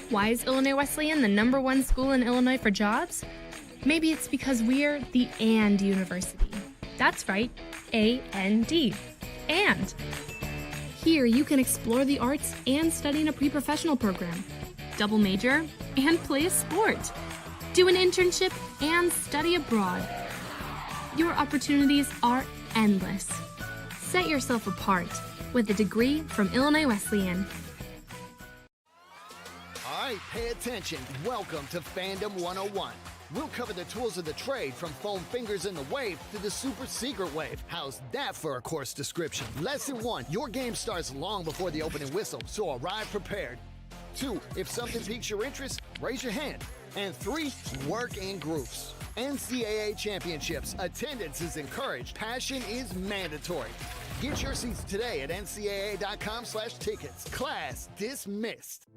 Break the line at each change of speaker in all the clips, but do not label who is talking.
Why is Illinois Wesleyan the #1 school in Illinois for jobs? Maybe it's because we're the AND University. That's right, A-N-D. And. Here you can explore the arts and study in a pre-professional program, double major, and play a sport, do an internship, and study abroad. Your opportunities are endless. Set yourself apart with a degree from Illinois Wesleyan.
All right, pay attention. Welcome to Fandom 101. We'll cover the tools of the trade from foam fingers in the wave to the super secret wave. How's that for a course description? Lesson 1, your game starts long before the opening whistle, so arrive prepared. 2, if something piques your interest, raise your hand. And 3, work in groups. NCAA championships, attendance is encouraged, passion is mandatory. Get your seats today at ncaa.com/tickets. Class dismissed.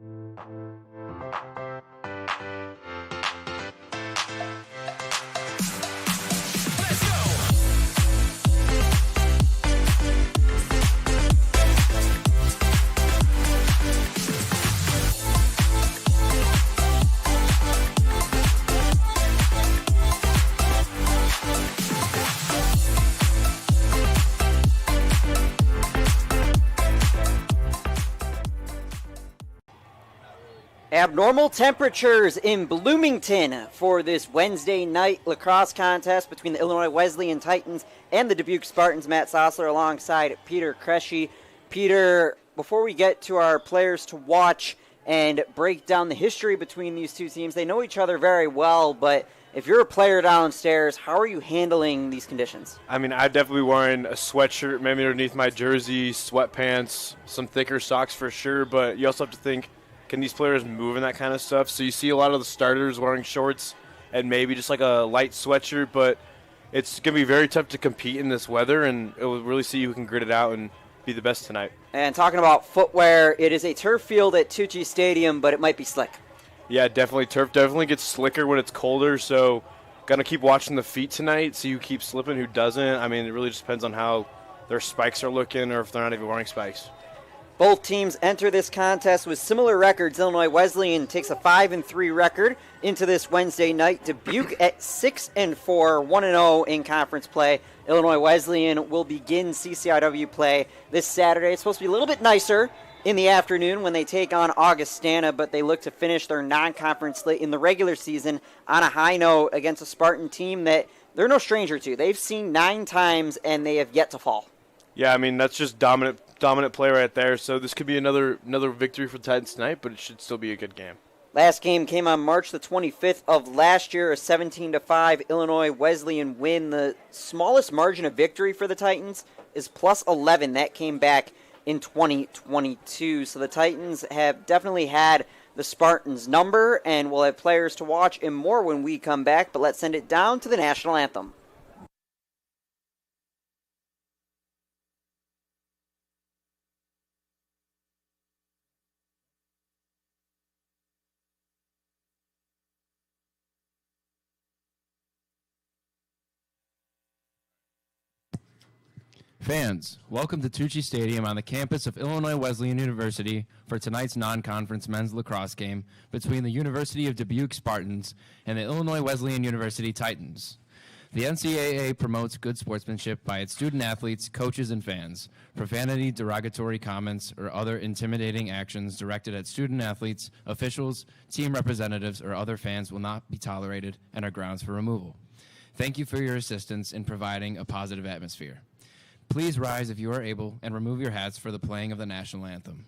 Abnormal temperatures in Bloomington for this Wednesday night lacrosse contest between the Illinois Wesleyan Titans and the Dubuque Spartans. Matt Sossler alongside Peter Kresge. Peter, before we get to our players to watch and break down the history between these two teams, they know each other very well, but if you're a player downstairs, how are you handling these conditions?
I mean, I'd definitely be wearing a sweatshirt, maybe underneath my jersey, sweatpants, some thicker socks for sure, but you also have to think, can these players move in that kind of stuff? So you see a lot of the starters wearing shorts and maybe just like a light sweatshirt, but it's going to be very tough to compete in this weather, and it will really see who can grit it out and be the best tonight.
And talking about footwear, it is a turf field at Tucci Stadium, but it might be slick.
Yeah, definitely. Turf definitely gets slicker when it's colder, so got to keep watching the feet tonight, see who keeps slipping, who doesn't. I mean, it really just depends on how their spikes are looking or if they're not even wearing spikes.
Both teams enter this contest with similar records. Illinois Wesleyan takes a 5-3 record into this Wednesday night. Dubuque at 6-4, 1-0 in conference play. Illinois Wesleyan will begin CCIW play this Saturday. It's supposed to be a little bit nicer in the afternoon when they take on Augustana, but they look to finish their non-conference slate in the regular season on a high note against a Spartan team that they're no stranger to. They've seen 9 times, and they have yet to fall.
Yeah, I mean, that's just dominant play right there. So this could be another victory for the Titans tonight, but it should still be a good game.
Last game came on March the 25th of last year, a 17-5 Illinois Wesleyan win. The smallest margin of victory for the Titans is +11. That came back in 2022. So the Titans have definitely had the Spartans' number, and we'll have players to watch and more when we come back. But let's send it down to the national anthem.
Fans, welcome to Tucci Stadium on the campus of Illinois Wesleyan University for tonight's non-conference men's lacrosse game between the University of Dubuque Spartans and the Illinois Wesleyan University Titans. The NCAA promotes good sportsmanship by its student athletes, coaches, and fans. Profanity, derogatory comments, or other intimidating actions directed at student athletes, officials, team representatives, or other fans will not be tolerated and are grounds for removal. Thank you for your assistance in providing a positive atmosphere. Please rise if you are able and remove your hats for the playing of the national anthem.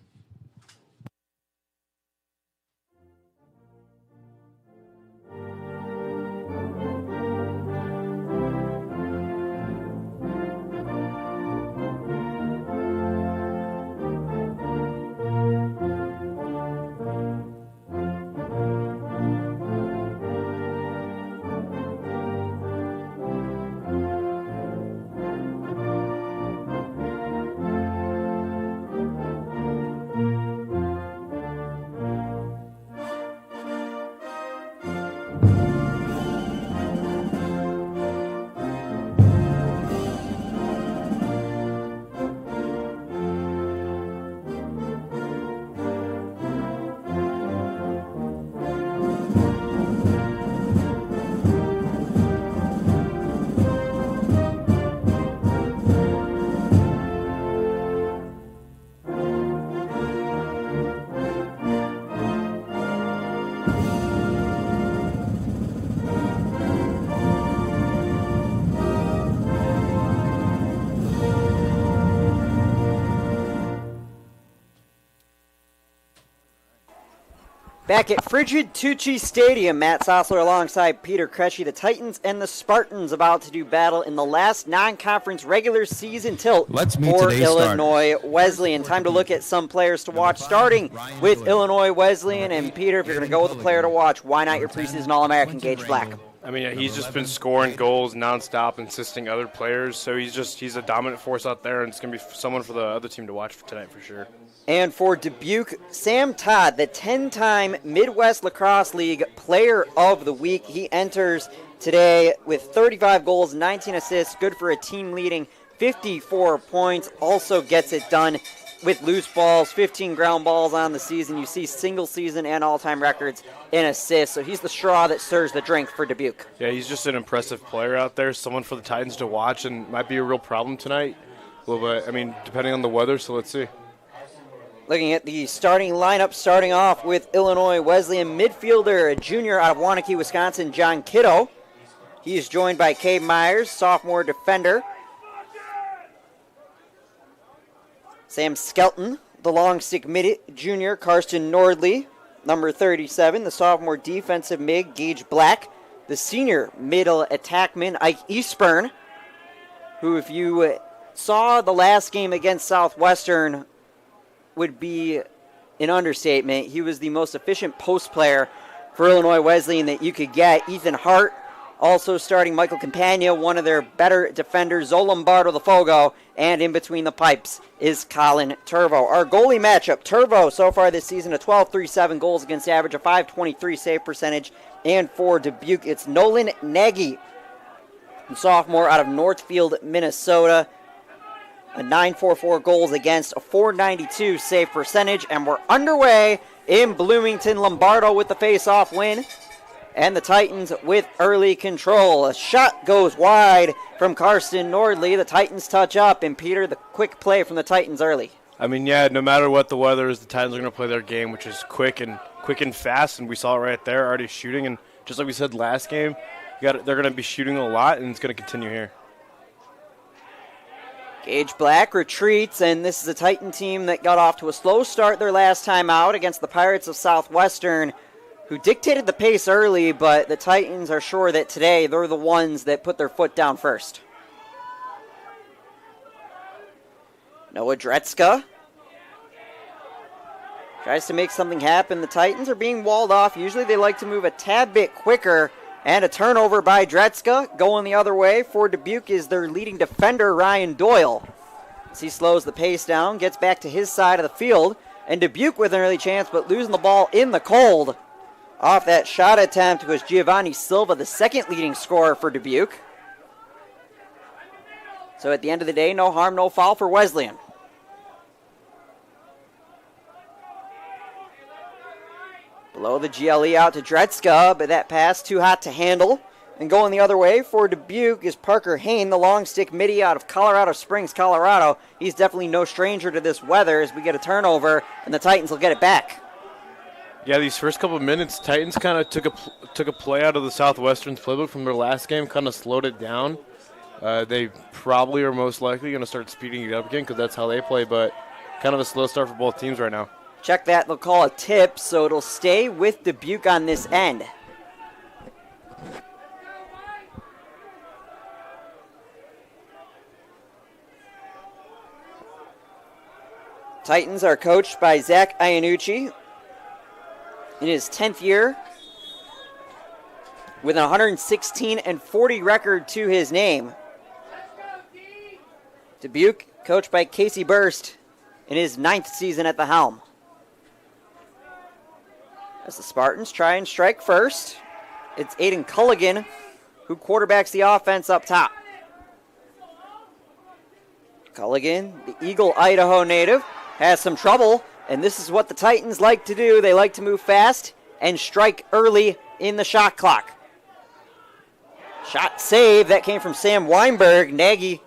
Back at Frigid Tucci Stadium, Matt Sossler alongside Peter Kresge, the Titans and the Spartans about to do battle in the last non-conference regular season tilt for Illinois Wesleyan. Time to look at some players to watch, starting with Illinois Wesleyan. And Peter, if you're going to go with a player to watch, why not your preseason All-American, Gage Black?
I mean, he's just been scoring goals nonstop, assisting other players. So he's a dominant force out there, and it's going to be someone for the other team to watch for tonight for sure.
And for Dubuque, Sam Todd, the 10-time Midwest Lacrosse League Player of the Week. He enters today with 35 goals, 19 assists, good for a team leading 54 points. Also gets it done with loose balls, 15 ground balls on the season. You see single season and all-time records in assists. So he's the straw that stirs the drink for Dubuque.
Yeah, he's just an impressive player out there, someone for the Titans to watch, and might be a real problem tonight. A little bit, I mean, depending on the weather, so let's see.
Looking at the starting lineup, starting off with Illinois Wesleyan midfielder, a junior out of Waunakee, Wisconsin, John Kiddo. He is joined by Cade Myers, sophomore defender. Sam Skelton, the long stick mid junior, Karsten Nordley, number 37, the sophomore defensive mid, Gage Black, the senior middle attackman, Ike Eastburn, who, if you saw the last game against Southwestern, would be an understatement. He was the most efficient post player for Illinois Wesleyan that you could get. Ethan Hart, also starting Michael Campagna, one of their better defenders, Zoe Lombardo the Fogo, and in between the pipes is Colin Turvo. Our goalie matchup, Turvo so far this season, a 12.37 goals against average, a 5.23 save percentage, and for Dubuque, it's Nolan Nagy, sophomore out of Northfield, Minnesota. A 9.44 goals against, a 4.92 save percentage, and we're underway in Bloomington. Lombardo with the face-off win, and the Titans with early control. A shot goes wide from Karsten Nordley. The Titans touch up, and Peter, the quick play from the Titans early.
I mean, yeah, no matter what the weather is, the Titans are going to play their game, which is quick and fast, and we saw it right there, already shooting. And just like we said last game, they're going to be shooting a lot, and it's going to continue here.
Gage Black retreats, and this is a Titan team that got off to a slow start their last time out against the Pirates of Southwestern, who dictated the pace early, but the Titans are sure that today they're the ones that put their foot down first. Noah Dretzka tries to make something happen. The Titans are being walled off. Usually they like to move a tad bit quicker. And a turnover by Dretzka. Going the other way for Dubuque is their leading defender, Ryan Doyle. As he slows the pace down, gets back to his side of the field. And Dubuque with an early chance, but losing the ball in the cold. Off that shot attempt was Giovanni Silva, the second leading scorer for Dubuque. So at the end of the day, no harm, no foul for Wesleyan. Below the GLE out to Dretzka, but that pass too hot to handle. And going the other way for Dubuque is Parker Hain, the long stick midi out of Colorado Springs, Colorado. He's definitely no stranger to this weather as we get a turnover, and the Titans will get it back.
Yeah, these first couple of minutes, Titans kind of took a play out of the Southwestern's playbook from their last game, kind of slowed it down. They probably are most likely going to start speeding it up again because that's how they play, but kind of a slow start for both teams right now.
Check that, they'll call a tip, so it'll stay with Dubuque on this end. Titans are coached by Zach Iannucci in his 10th year with an 116-40 record to his name. Dubuque coached by Casey Burst in his 9th season at the helm. As the Spartans try and strike first, it's Aiden Culligan who quarterbacks the offense up top. Culligan, the Eagle, Idaho native, has some trouble, and this is what the Titans like to do. They like to move fast and strike early in the shot clock. Shot save, that came from Sam Weinberg. Nagy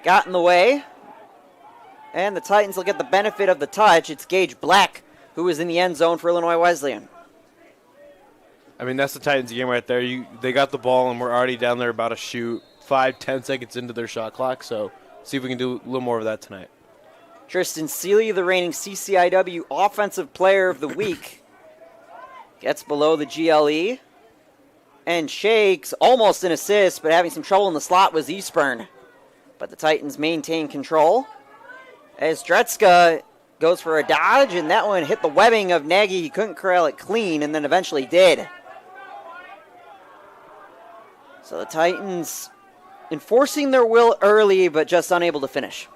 got in the way, and the Titans will get the benefit of the touch. It's Gage Black who is in the end zone for Illinois Wesleyan.
I mean, that's the Titans game right there. They got the ball, and we're already down there about to shoot 5-10 seconds into their shot clock, so see if we can do a little more of that tonight.
Tristan Seeley, the reigning CCIW Offensive Player of the Week, Gets below the GLE. And shakes, almost an assist, but having some trouble in the slot was Eastburn. But the Titans maintain control. As Dretzka goes for a dodge, and that one hit the webbing of Nagy. He couldn't corral it clean, and then eventually did. So the Titans enforcing their will early, but just unable to finish.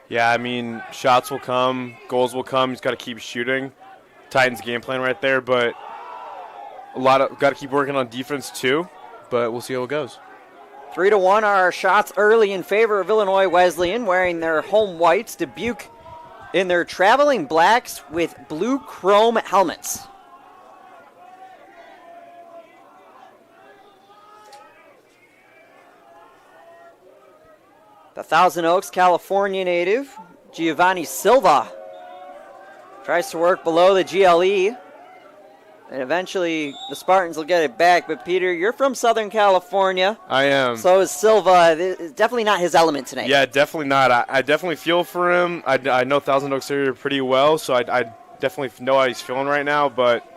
Yeah, I mean, shots will come, goals will come. He's got to keep shooting. Titans game plan right there, but got to keep working on defense too. But we'll see how it goes.
3-1 are shots early in favor of Illinois Wesleyan, wearing their home whites. Dubuque in their traveling blacks with blue chrome helmets. The Thousand Oaks, California native, Giovanni Silva, tries to work below the GLE, and eventually the Spartans will get it back. But Peter, you're from Southern California.
I am.
So is Silva. It's definitely not his element tonight.
Yeah, definitely not. I definitely feel for him. I know Thousand Oaks area pretty well, so I definitely know how he's feeling right now. But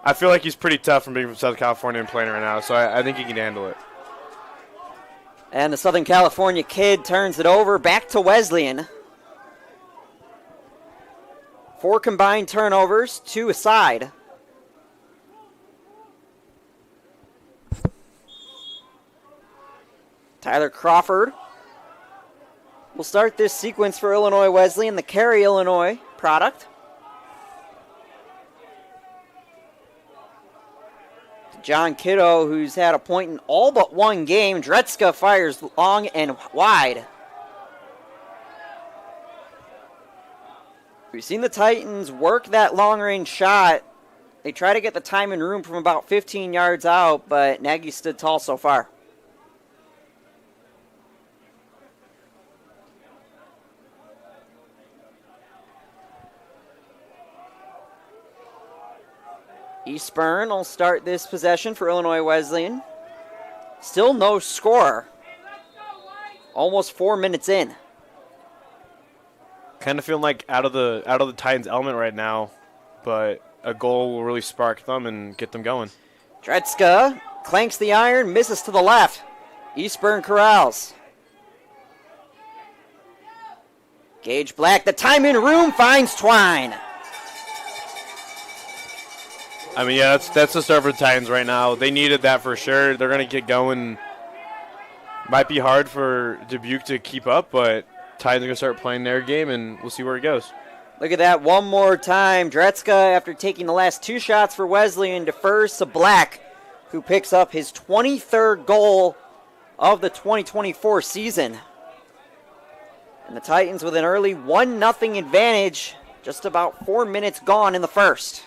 I feel like he's pretty tough from being from Southern California and playing right now, so I think he can handle it.
And the Southern California kid turns it over back to Wesleyan. 4 combined turnovers, 2 aside. Tyler Crawford will start this sequence for Illinois Wesleyan, the Cary, Illinois product. John Kiddo, who's had a point in all but one game. Dretzka fires long and wide. We've seen the Titans work that long-range shot. They try to get the time and room from about 15 yards out, but Nagy stood tall so far. Eastburn will start this possession for Illinois Wesleyan. Still no score. Almost 4 minutes in.
Kind of feeling like out of the Titans' element right now, but a goal will really spark them and get them going.
Dretzka clanks the iron, misses to the left. Eastburn corrals. Gage Black, the time in room finds Twine.
I mean, yeah, that's the start for the Titans right now. They needed that for sure. They're going to get going. Might be hard for Dubuque to keep up, but Titans are going to start playing their game, and we'll see where it goes.
Look at that one more time. Dretzka, after taking the last 2 shots for Wesleyan, defers to Black, who picks up his 23rd goal of the 2024 season. And the Titans with an early 1-0 advantage, just about 4 minutes gone in the first.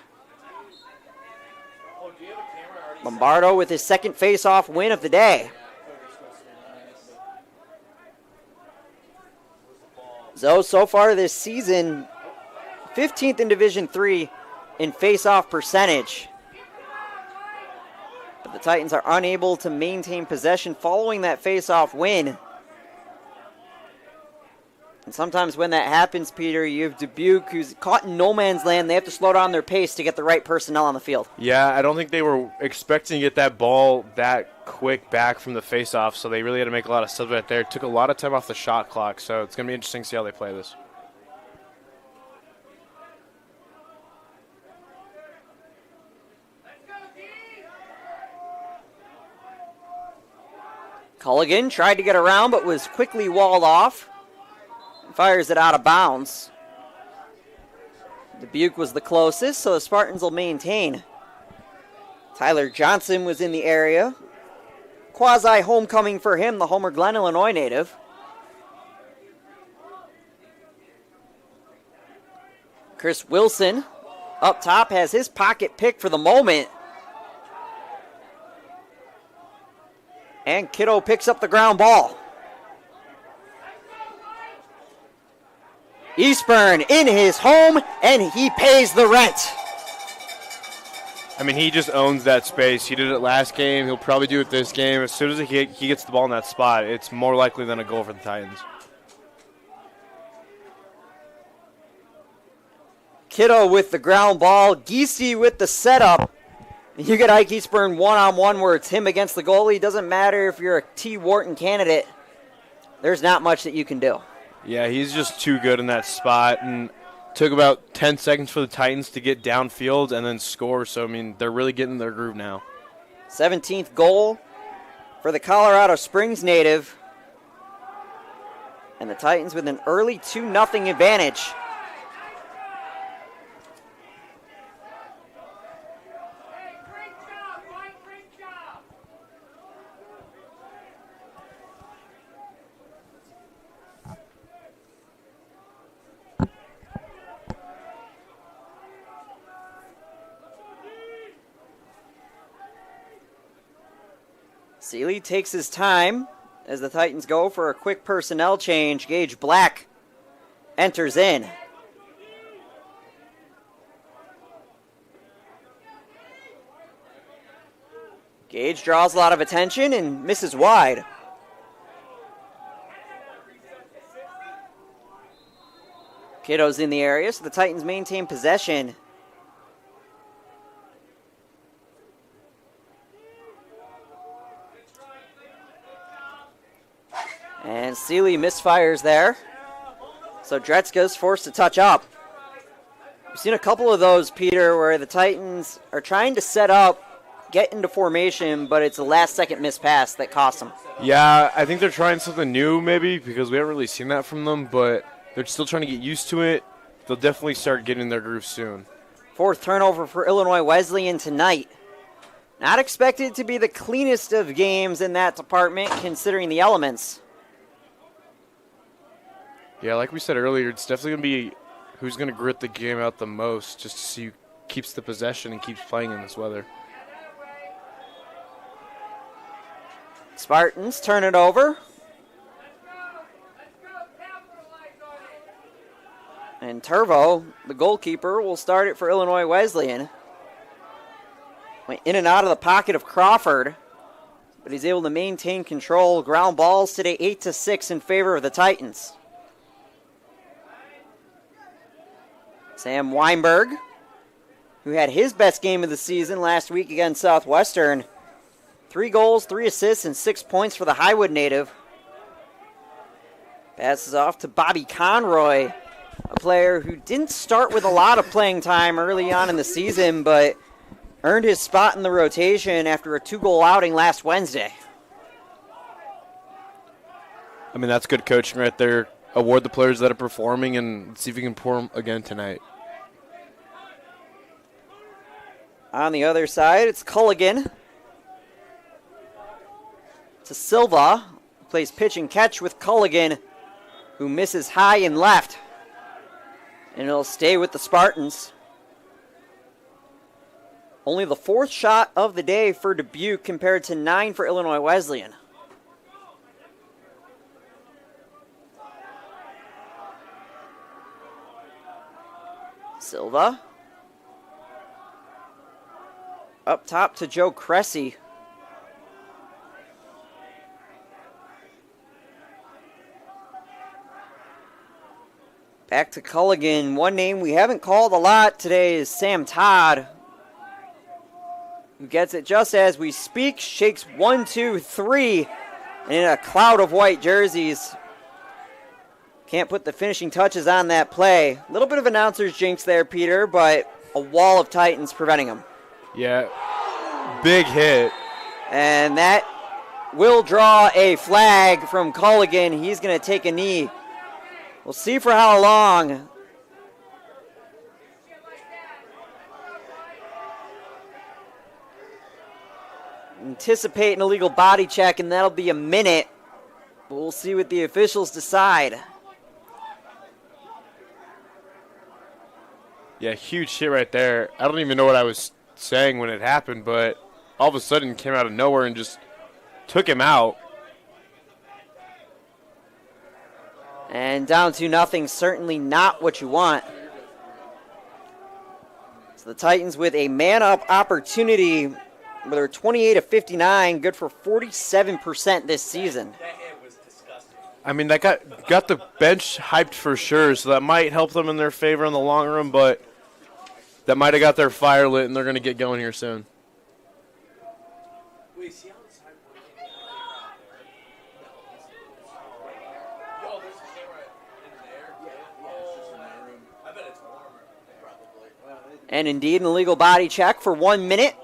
Lombardo with his second face-off win of the day. So far this season, 15th in Division III in face-off percentage. But the Titans are unable to maintain possession following that face-off win. And sometimes when that happens, Peter, you have Dubuque, who's caught in no man's land. They have to slow down their pace to get the right personnel on the field.
Yeah, I don't think they were expecting to get that ball that quick back from the face-off, so they really had to make a lot of subs right there. It took a lot of time off the shot clock, so it's going to be interesting to see how they play this.
Culligan tried to get around, but was quickly walled off. Fires it out of bounds. Dubuque was the closest, so the Spartans will maintain. Tyler Johnson was in the area. Quasi-homecoming for him, the Homer Glen, Illinois native. Chris Wilson up top has his pocket pick for the moment. And Kiddo picks up the ground ball. Eastburn in his home, and he pays the rent.
I mean, he just owns that space. He did it last game. He'll probably do it this game. As soon as he gets the ball in that spot, it's more likely than a goal for the Titans.
Kiddo with the ground ball. Giese with the setup. You get Ike Eastburn one-on-one where it's him against the goalie. Doesn't matter if you're a T. Wharton candidate. There's not much that you can do.
Yeah, he's just too good in that spot. And took about 10 seconds for the Titans to get downfield and then score. So, I mean, they're really getting their groove now.
17th goal for the Colorado Springs native. And the Titans with an early 2-0 advantage. Seeley takes his time as the Titans go for a quick personnel change. Gage Black enters in. Gage draws a lot of attention and misses wide. Kiddo's in the area, so the Titans maintain possession. And Seeley misfires there. So Dretzka's forced to touch up. We've seen a couple of those, Peter, where the Titans are trying to set up, get into formation, but it's a last-second miss pass that costs them.
Yeah, I think they're trying something new maybe because we haven't really seen that from them, but they're still trying to get used to it. They'll definitely start getting their groove soon.
4th turnover for Illinois Wesleyan tonight. Not expected to be the cleanest of games in that department considering the elements.
Yeah, like we said earlier, it's definitely going to be who's going to grit the game out the most just to see who keeps the possession and keeps playing in this weather.
Spartans turn it over. And Turvo, the goalkeeper, will start it for Illinois Wesleyan. Went in and out of the pocket of Crawford, but he's able to maintain control. Ground balls today 8-6 in favor of the Titans. Sam Weinberg, who had his best game of the season last week against Southwestern. 3 goals, 3 assists, and 6 points for the Highwood native. Passes off to Bobby Conroy, a player who didn't start with a lot of playing time early on in the season, but earned his spot in the rotation after a 2-goal outing last Wednesday.
I mean, that's good coaching right there. Award the players that are performing and see if you can perform again tonight.
On the other side, it's Culligan. To Silva, who plays pitch and catch with Culligan, who misses high and left. And it'll stay with the Spartans. Only the 4th shot of the day for Dubuque compared to 9 for Illinois Wesleyan. Silva. Up top to Joe Cressy. Back to Culligan. One name we haven't called a lot today is Sam Todd, who gets it just as we speak. Shakes 1, 2, 3, and in a cloud of white jerseys. Can't put the finishing touches on that play. A little bit of announcer's jinx there, Peter, but a wall of Titans preventing him.
Yeah, big hit.
And that will draw a flag from Culligan. He's going to take a knee. We'll see for how long. Anticipate an illegal body check, and that'll be a minute. But we'll see what the officials decide.
Yeah, huge hit right there. I don't even know what I was saying when it happened, but all of a sudden came out of nowhere and just took him out.
And down to nothing, certainly not what you want. So the Titans with a man-up opportunity, where they're 28-59, good for 47% this season.
I mean, that got the bench hyped for sure, so that might help them in their favor in the long run, but that might have got their fire lit, and they're going to get going here soon.
And indeed, an illegal body check for 1 minute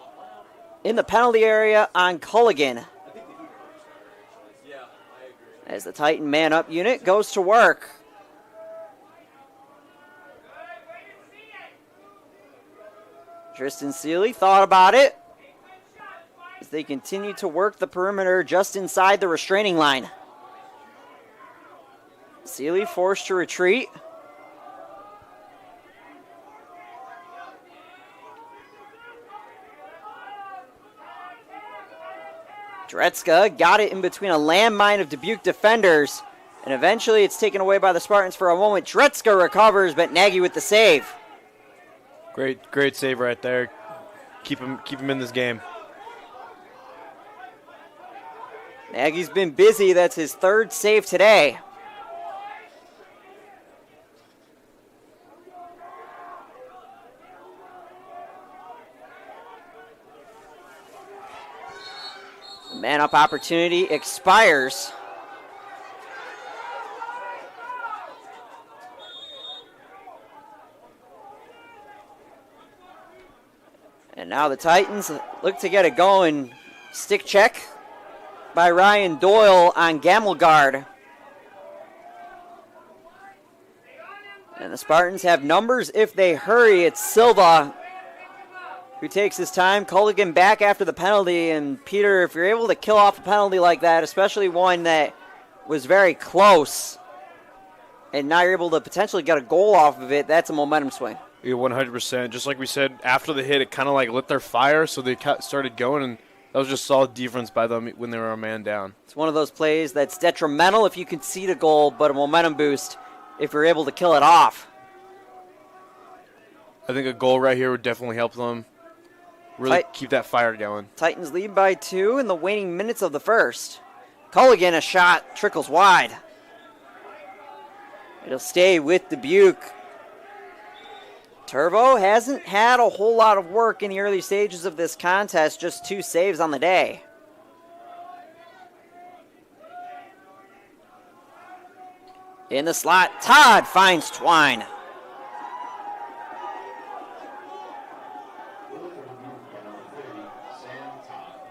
in the penalty area on Culligan. As the Titan man-up unit goes to work. Tristan Seeley thought about it as they continue to work the perimeter just inside the restraining line. Seeley forced to retreat. Dretzka got it in between a landmine of Dubuque defenders, and eventually it's taken away by the Spartans for a moment. Dretzka recovers, but Nagy with the save.
Great save right there. Keep him in this game.
Nagy's been busy. That's his third save today. The man-up opportunity expires. And now the Titans look to get it going. Stick check by Ryan Doyle on Gamelgard. And the Spartans have numbers if they hurry. It's Silva who takes his time. Culligan back after the penalty. And Peter, if you're able to kill off a penalty like that, especially one that was very close, and now you're able to potentially get a goal off of it, that's a momentum swing.
Yeah, 100%. Just like we said, after the hit, it kind of like lit their fire, so they started going, and that was just solid defense by them when they were a man down.
It's one of those plays that's detrimental if you concede a goal, but a momentum boost if you're able to kill it off.
I think a goal right here would definitely help them really keep that fire going.
Titans lead by 2 in the waning minutes of the first. Culligan, a shot, trickles wide. It'll stay with Dubuque. Turbo hasn't had a whole lot of work in the early stages of this contest, just 2 saves on the day. In the slot, Todd finds Twine.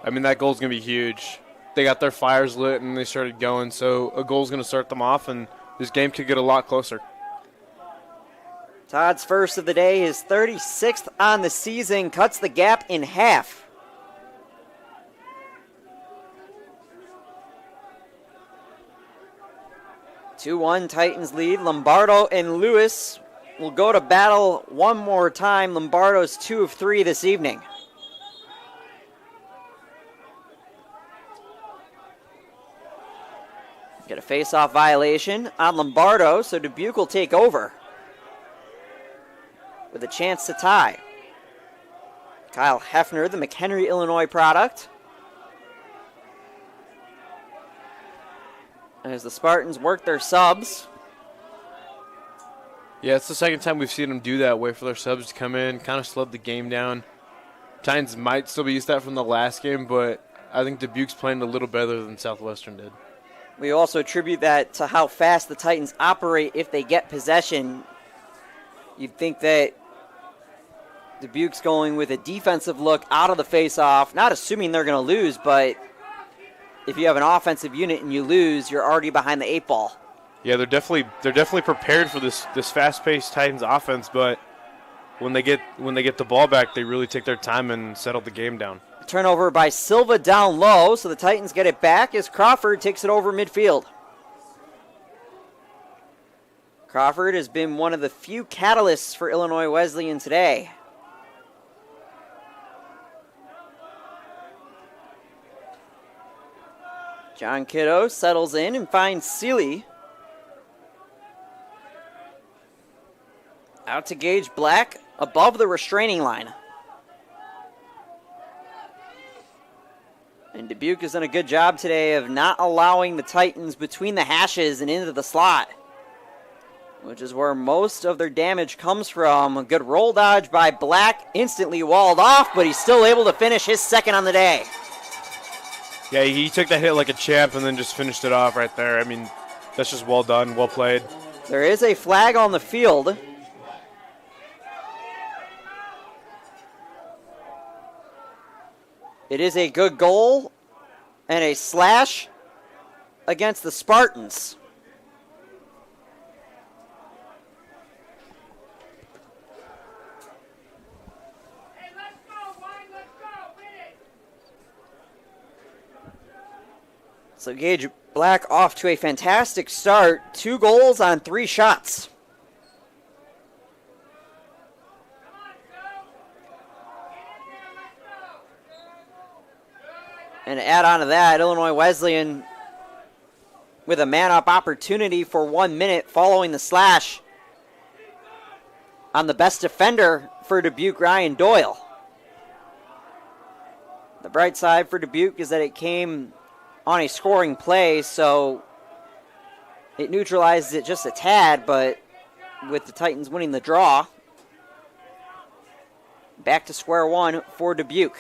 I mean, that goal's going to be huge. They got their fires lit and they started going, so a goal's going to start them off, and this game could get a lot closer.
Todd's first of the day, his 36th on the season, cuts the gap in half. (2-1) Titans lead. Lombardo and Lewis will go to battle one more time. Lombardo's 2 of 3 this evening. Get a face-off violation on Lombardo, so Dubuque will take over with a chance to tie. Kyle Hefner, the McHenry, Illinois product. As the Spartans work their subs.
Yeah, it's the second time we've seen them do that, wait for their subs to come in, kind of slowed the game down. Titans might still be used to that from the last game, but I think Dubuque's playing a little better than Southwestern did.
We also attribute that to how fast the Titans operate if they get possession. You'd think that Dubuque's going with a defensive look out of the face-off, not assuming they're going to lose, but if you have an offensive unit and you lose, you're already behind the 8 ball.
Yeah, they're definitely prepared for this fast-paced Titans offense, but when they get the ball back, they really take their time and settle the game down.
Turnover by Silva down low, so the Titans get it back as Crawford takes it over midfield. Crawford has been one of the few catalysts for Illinois Wesleyan today. John Kiddo settles in and finds Seeley. Out to Gage Black, above the restraining line. And Dubuque has done a good job today of not allowing the Titans between the hashes and into the slot. which is where most of their damage comes from. A good roll dodge by Black, instantly walled off, but he's still able to finish his second on the day.
Yeah, he took that hit like a champ and then just finished it off right there. I mean, that's just well done, well played.
There is a flag on the field. It is a good goal and a slash against the Spartans. So Gage Black off to a fantastic start. 2 goals on 3 shots. And to add on to that, Illinois Wesleyan with a man-up opportunity for 1 minute following the slash on the best defender for Dubuque, Ryan Doyle. The bright side for Dubuque is that it came on a scoring play, so it neutralizes it just a tad, but with the Titans winning the draw, back to square one for Dubuque.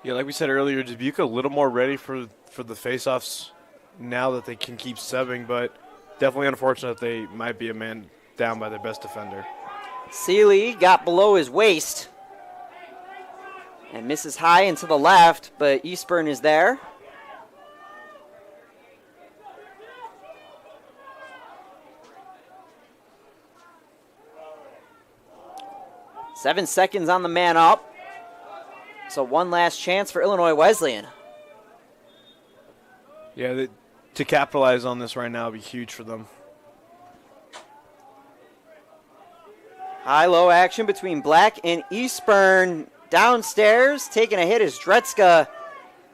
Yeah, like we said earlier, Dubuque a little more ready for the faceoffs now that they can keep subbing, but definitely unfortunate they might be a man down by their best defender.
Seeley got below his waist and misses high and to the left, but Eastburn is there. Seven seconds on the man up. So one last chance for Illinois Wesleyan.
Yeah, to capitalize on this right now would be huge for them.
High-low action between Black and Eastburn. Downstairs, taking a hit is Dretzka.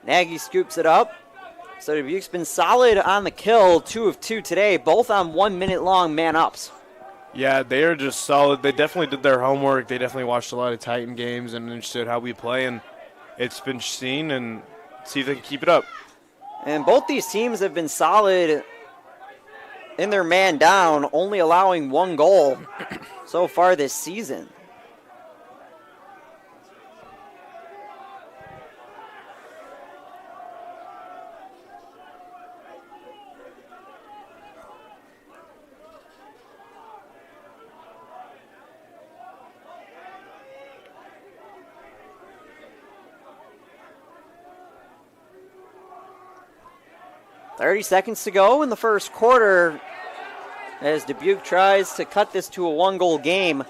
Nagy scoops it up. So Dubuque's been solid on the kill, 2 of 2 today, both on 1 minute long man-ups.
Yeah, they are just solid. They definitely did their homework. They definitely watched a lot of Titan games and understood how we play, and it's been seen, and see if they can keep it up.
And both these teams have been solid in their man down, only allowing 1 goal so far this season. .30 seconds to go in the first quarter as Dubuque tries to cut this to a 1-goal game.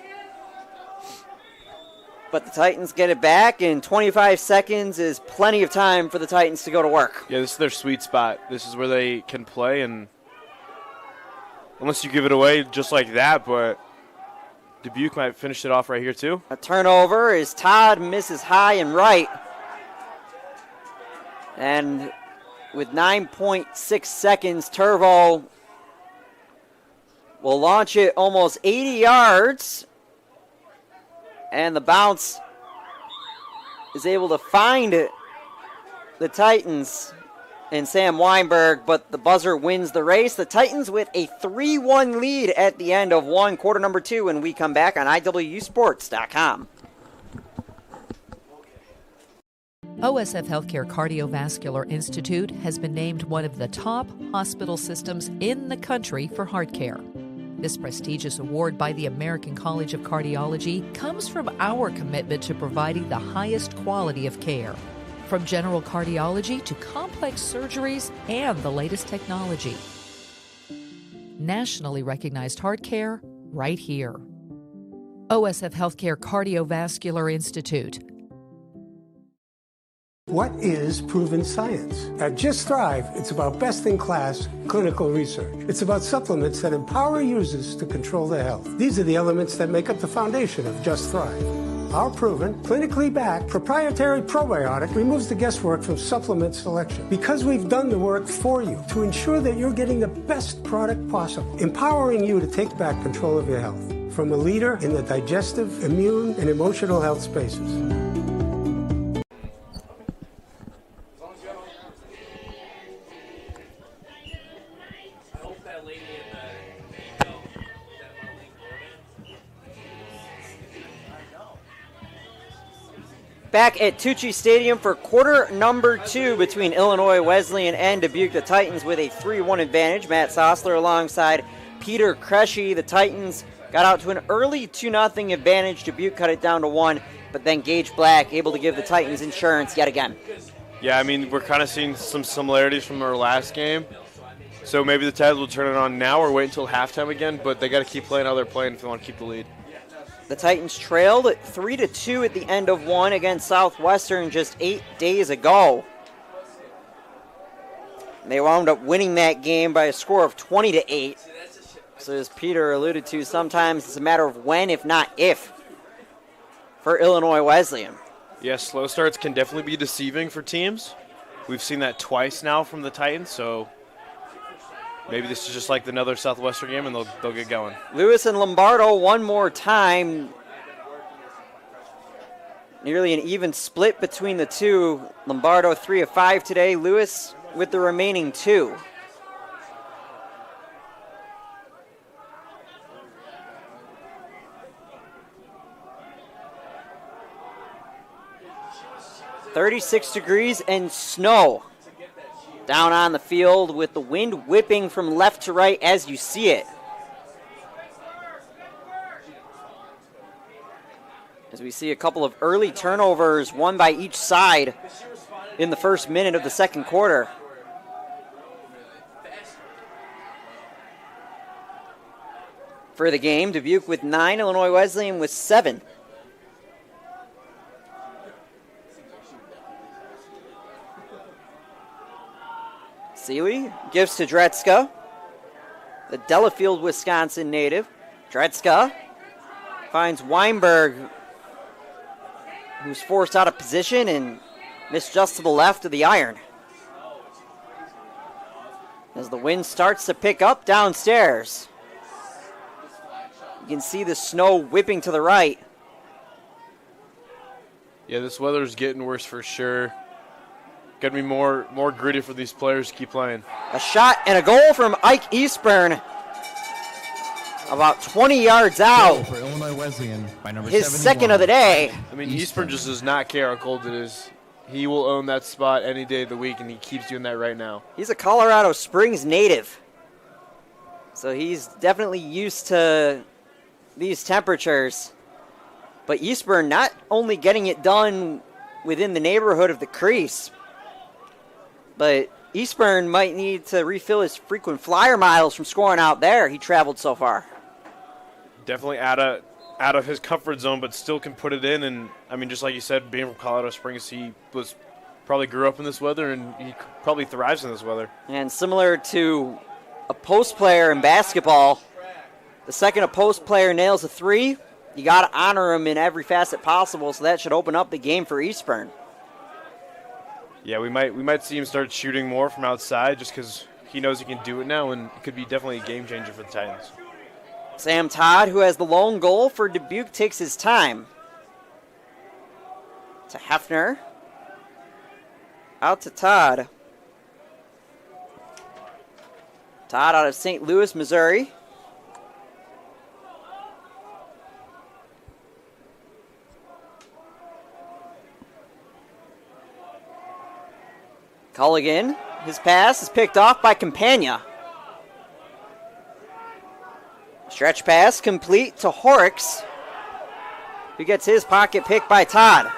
But the Titans get it back, and 25 seconds is plenty of time for the Titans to go to work.
Yeah, this is their sweet spot. This is where they can play, and unless you give it away just like that, but Dubuque might finish it off right here too.
A turnover as Todd misses high and right. And with 9.6 seconds, Turvo will launch it almost 80 yards. And the bounce is able to find the Titans and Sam Weinberg, but the buzzer wins the race. The Titans with a 3-1 lead at the end of quarter number 2, and we come back on IWSports.com.
OSF Healthcare Cardiovascular Institute has been named one of the top hospital systems in the country for heart care. This prestigious award by the American College of Cardiology comes from our commitment to providing the highest quality of care. From general cardiology to complex surgeries and the latest technology. Nationally recognized heart care right here. OSF Healthcare Cardiovascular Institute.
What is proven science? At Just Thrive, it's about best-in-class clinical research. It's about supplements that empower users to control their health. These are the elements that make up the foundation of Just Thrive. Our proven, clinically backed, proprietary probiotic removes the guesswork from supplement selection because we've done the work for you to ensure that you're getting the best product possible, empowering you to take back control of your health from a leader in the digestive, immune, and emotional health spaces.
back at Tucci Stadium for quarter number 2 between Illinois Wesleyan and Dubuque. The Titans with a 3-1 advantage. Matt Sossler alongside Peter Kresge. The Titans got out to an early 2-0 advantage. Dubuque cut it down to 1, but then Gage Black able to give the Titans insurance yet again.
Yeah, I mean, we're kind of seeing some similarities from our last game. So maybe the Titans will turn it on now or wait until halftime again, but they got to keep playing how they're playing if they want to keep the lead.
The Titans trailed 3-2 at the end of one against Southwestern just 8 days ago. They wound up winning that game by a score of 20-8. So as Peter alluded to, sometimes it's a matter of when, if not if, for Illinois Wesleyan.
Yeah, slow starts can definitely be deceiving for teams. We've seen that twice now from the Titans, so maybe this is just like another Southwestern game, and they'll get going.
Lewis and Lombardo one more time. Nearly an even split between the two. Lombardo 3 of 5 today. Lewis with the remaining 2. .36 degrees and snow down on the field with the wind whipping from left to right as you see it. As we see a couple of early turnovers, one by each side in the first minute of the second quarter. For the game, Dubuque with 9, Illinois Wesleyan with 7. Seeley gives to Dretzka, the Delafield, Wisconsin native. Dretzka finds Weinberg, who's forced out of position and missed just to the left of the iron. As the wind starts to pick up downstairs, you can see the snow whipping to the right.
Yeah, this weather's getting worse for sure. Got to be more gritty for these players to keep playing.
A shot and a goal from Ike Eastburn. About 20 yards out.
For Illinois Wesleyan by number
His
71.
second of the day.
I mean, Eastburn just does not care how cold it is. He will own that spot any day of the week, and he keeps doing that right now.
He's a Colorado Springs native. So he's definitely used to these temperatures. But Eastburn not only getting it done within the neighborhood of the crease, but Eastburn might need to refill his frequent flyer miles from scoring out there. He traveled so far.
Definitely out of his comfort zone, but still can put it in. And, I mean, just like you said, being from Colorado Springs, he probably grew up in this weather, and he probably thrives in this weather.
And similar to a post player in basketball, the second a post player nails a 3, you got to honor him in every facet possible, so that should open up the game for Eastburn.
Yeah, we might see him start shooting more from outside just because he knows he can do it now, and it could be definitely a game changer for the Titans.
Sam Todd, who has the lone goal for Dubuque, takes his time. To Hefner. Out to Todd. Todd out of St. Louis, Missouri. Culligan, his pass is picked off by Campagna. Stretch pass complete to Horrocks, who gets his pocket picked by Todd.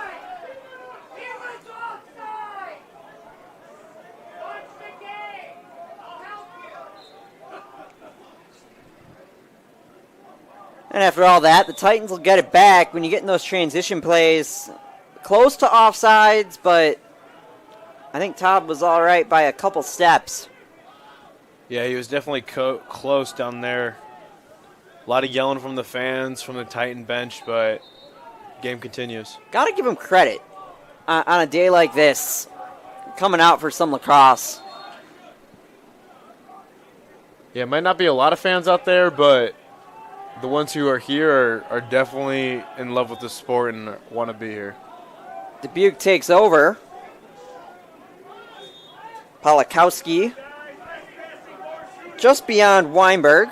And after all that, the Titans will get it back when you get in those transition plays. Close to offsides, but I think Todd was all right by a couple steps.
Yeah, he was definitely close down there. A lot of yelling from the fans, from the Titan bench, but game continues.
Got to give him credit on a day like this, coming out for some lacrosse.
Yeah, it might not be a lot of fans out there, but the ones who are here are definitely in love with the sport and want to be here.
Dubuque takes over. Polakowski just beyond Weinberg.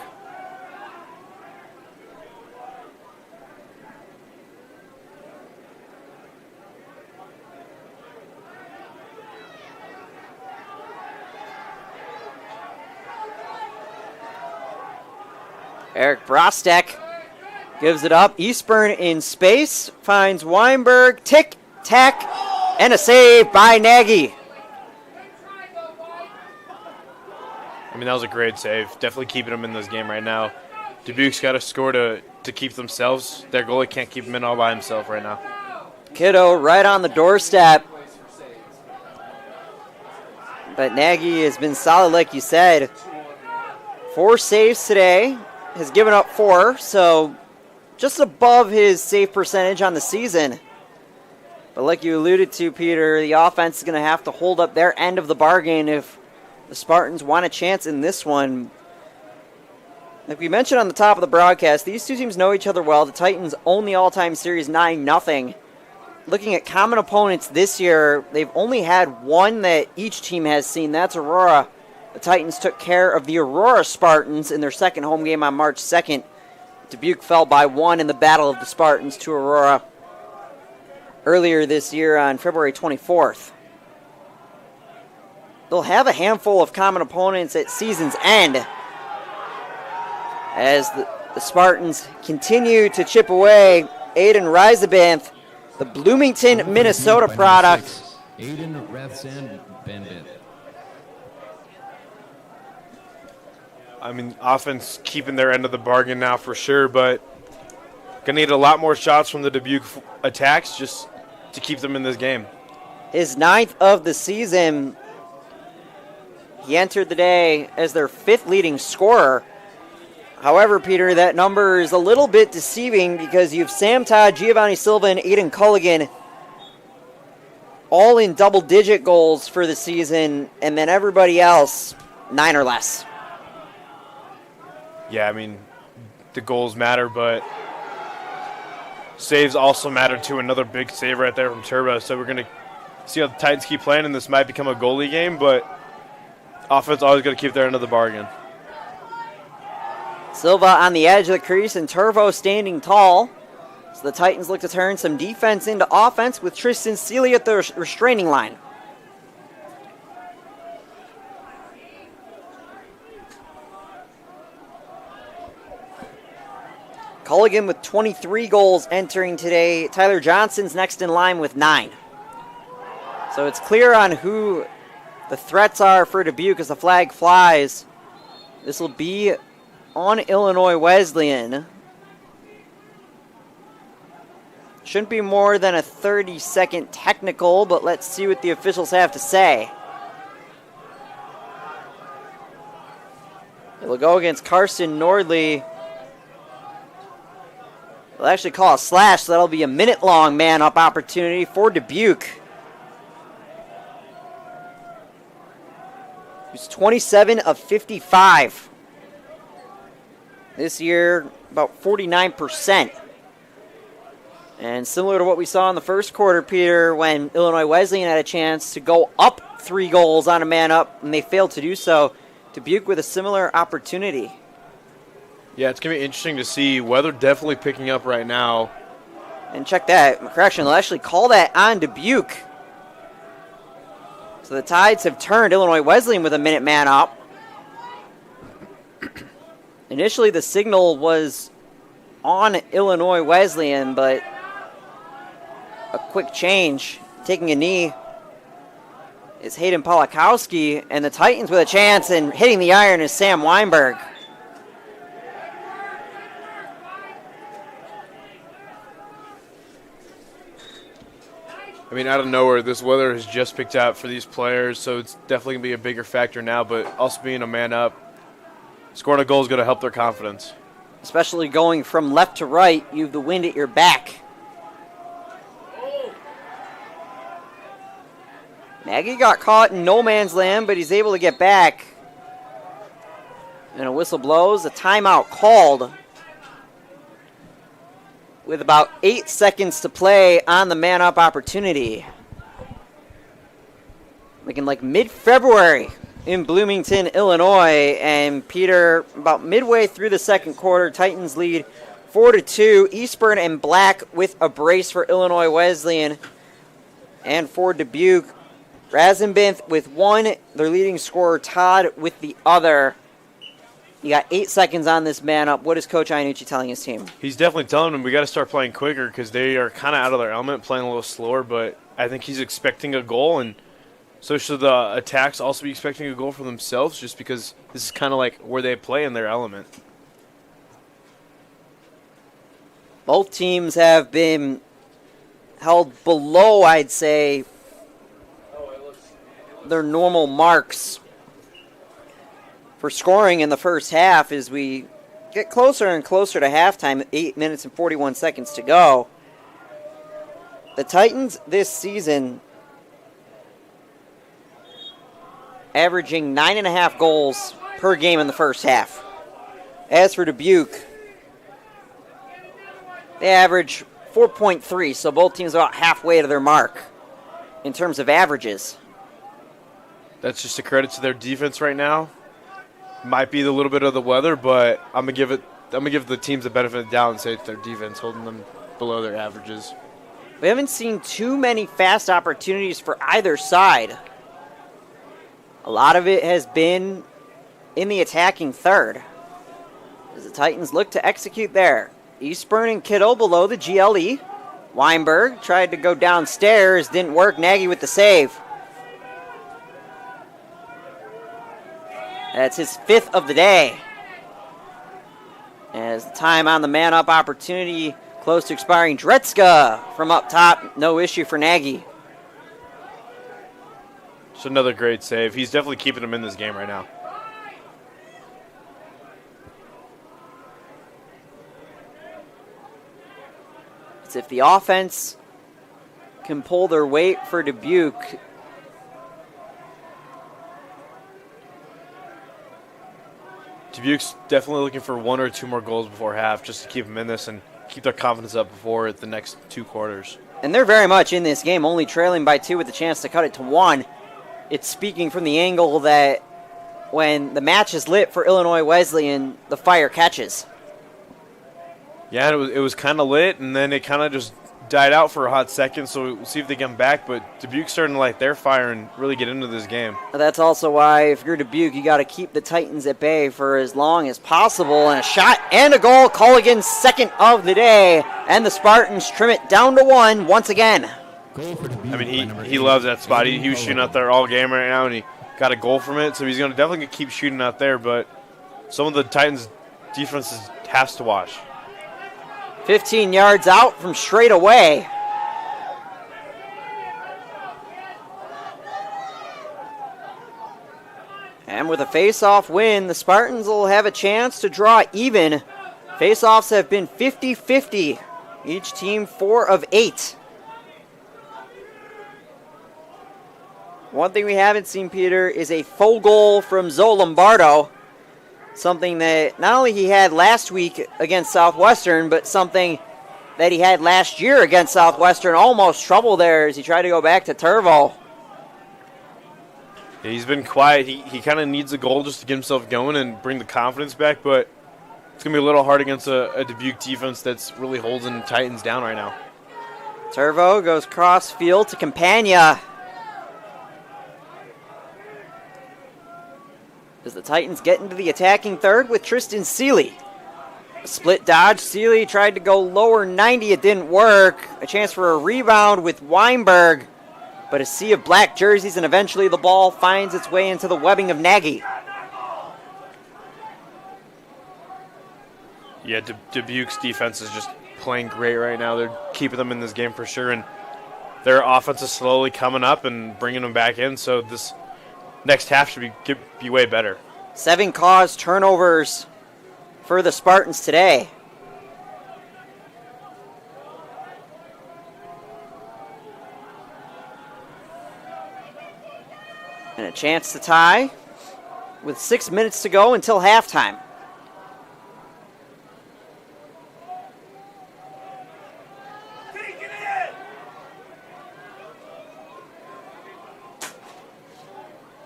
Eric Brostek gives it up. Eastburn in space, finds Weinberg, tick, tack, and a save by Nagy.
I mean, that was a great save. Definitely keeping them in this game right now. Dubuque's got to score to keep themselves. Their goalie can't keep him in all by himself right now.
Kiddo right on the doorstep. But Nagy has been solid, like you said. 4 saves today. Has given up 4, so just above his save percentage on the season. But like you alluded to, Peter, the offense is going to have to hold up their end of the bargain if the Spartans want a chance in this one. Like we mentioned on the top of the broadcast, these two teams know each other well. The Titans own the all-time series 9-0. Looking at common opponents this year, they've only had one that each team has seen. That's Aurora. The Titans took care of the Aurora Spartans in their second home game on March 2nd. Dubuque fell by 1 in the Battle of the Spartans to Aurora earlier this year on February 24th. They'll have a handful of common opponents at season's end as the Spartans continue to chip away. Aiden Reisabanth, the Bloomington, Minnesota product.
Aiden Reisabanth.
I mean, offense keeping their end of the bargain now for sure, but going to need a lot more shots from the Dubuque attacks just to keep them in this game.
His 9th of the season. He entered the day as their 5th leading scorer. However, Peter, that number is a little bit deceiving because you have Sam Todd, Giovanni Silva, and Aiden Culligan all in double-digit goals for the season, and then everybody else 9 or less.
Yeah, I mean, the goals matter, but saves also matter too. Another big save right there from Turbo. So we're going to see how the Titans keep playing, and this might become a goalie game, but offense always got to keep their end of the bargain.
Silva on the edge of the crease and Turvo standing tall. So the Titans look to turn some defense into offense with Tristan Seeley at the restraining line. Culligan with 23 goals entering today. Tyler Johnson's next in line with 9. So it's clear on who the threats are for Dubuque as the flag flies. This will be on Illinois Wesleyan. Shouldn't be more than a 30-second technical, but let's see what the officials have to say. It'll go against Carson Nordley. They'll actually call a slash, so that'll be a minute-long man-up opportunity for Dubuque. He's 27 of 55. This year, about 49%. And similar to what we saw in the first quarter, Peter, when Illinois Wesleyan had a chance to go up 3 goals on a man-up, and they failed to do so, Dubuque with a similar opportunity.
Yeah, it's going to be interesting to see. Weather definitely picking up right now.
And check that. Correction, they'll actually call that on Dubuque. So the Tides have turned Illinois Wesleyan with a minute man up. Initially, the signal was on Illinois Wesleyan, but a quick change. Taking a knee is Hayden Polakowski, and the Titans with a chance, and hitting the iron is Sam Weinberg.
I mean, out of nowhere, this weather has just picked up for these players, so it's definitely going to be a bigger factor now, but also being a man up, scoring a goal is going to help their confidence.
Especially going from left to right, you have the wind at your back. Nagy got caught in no man's land, but he's able to get back. And a whistle blows, a timeout called. With about 8 seconds to play on the man-up opportunity. Looking like mid-February in Bloomington, Illinois. And Peter, about midway through the second quarter, Titans lead 4-2. Eastburn and Black with a brace for Illinois Wesleyan. And for Dubuque, Rasenbinth with 1, their leading scorer Todd with the other. You got 8 seconds on this man up. What is Coach Iannucci telling his team?
He's definitely telling them we got to start playing quicker because they are kind of out of their element, playing a little slower. But I think he's expecting a goal, and so should the attacks also be expecting a goal for themselves, just because this is kind of like where they play in their element.
Both teams have been held below, I'd say, their normal marks for scoring in the first half as we get closer and closer to halftime, 8 minutes and 41 seconds to go. The Titans this season averaging 9.5 goals per game in the first half. As for Dubuque, they average 4.3, so both teams are about halfway to their mark in terms of averages.
That's just a credit to their defense right now. Might be a little bit of the weather, but I'm gonna give the teams the benefit of the doubt and say it's their defense holding them below their averages.
We haven't seen too many fast opportunities for either side. A lot of it has been in the attacking third, as the Titans look to execute there. Eastburn and Kittle below the GLE. Weinberg tried to go downstairs, didn't work. Nagy with the save. That's his 5th of the day. As the time on the man-up opportunity close to expiring. Dretzka from up top, no issue for Nagy.
It's another great save. He's definitely keeping them in this game right now.
It's if the offense can pull their weight for Dubuque,
Dubuque's definitely looking for 1 or 2 more goals before half just to keep them in this and keep their confidence up before the next 2 quarters.
and they're very much in this game, only trailing by 2 with the chance to cut it to 1. It's speaking from the angle that when the match is lit for Illinois Wesleyan, the fire catches.
Yeah, it was kind of lit, and then it kind of just died out for a hot second, so we'll see if they come back. But Dubuque's starting to light their fire and really get into this game.
That's also why, if you're Dubuque, you got to keep the Titans at bay for as long as possible. And a shot and a goal. Culligan's 2nd of the day, and the Spartans trim it down to 1 once again.
I mean, he loves that spot. He was shooting out there all game right now, and he got a goal from it, so he's going to definitely keep shooting out there. But some of the Titans' defenses has to watch.
15 yards out from straight away. And with a face-off win, the Spartans will have a chance to draw even. Face-offs have been 50-50. Each team 4 of 8. One thing we haven't seen, Peter, is a full goal from Zoe Lombardo. Something that not only he had last week against Southwestern, but something that he had last year against Southwestern. Almost trouble there as he tried to go back to Turvo.
Yeah, he's been quiet. He kind of needs a goal just to get himself going and bring the confidence back, but it's going to be a little hard against a Dubuque defense that's really holding Titans down right now.
Turvo goes cross field to Campagna. As the Titans get into the attacking third with Tristan Seeley. A split dodge. Seeley tried to go lower 90. It didn't work. A chance for a rebound with Weinberg. But a sea of black jerseys, and eventually the ball finds its way into the webbing of Nagy.
Yeah, Dubuque's defense is just playing great right now. They're keeping them in this game for sure, and their offense is slowly coming up and bringing them back in, so this next half should be way better.
7 caused turnovers for the Spartans today. And a chance to tie with 6 minutes to go until halftime.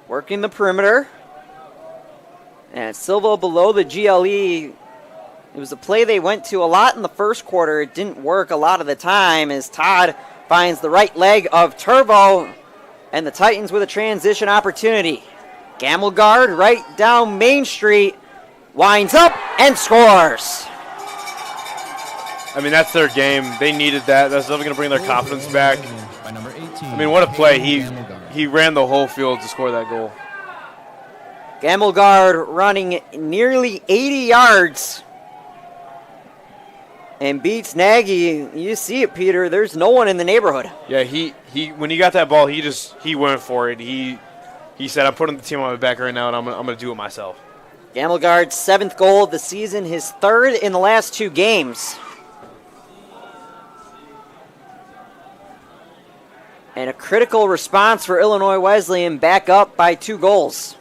Working the perimeter. And Silva below the GLE. It was a play they went to a lot in the first quarter. It didn't work a lot of the time as Todd finds the right leg of Turbo. And the Titans with a transition opportunity. Gamelgard right down Main Street winds up and scores.
I mean, that's their game. They needed that. That's definitely going to bring their confidence back.
By number 18.
I mean, what a play. He ran the whole field to score that goal.
Gamelgard running nearly 80 yards and beats Nagy. You see it, Peter. There's no one in the neighborhood.
Yeah, he when he got that ball, he went for it. He said, I'm putting the team on my back right now, and I'm gonna do it myself.
Gamelgard's 7th goal of the season, his 3rd in the last 2 games. And a critical response for Illinois Wesleyan, back up by 2 goals.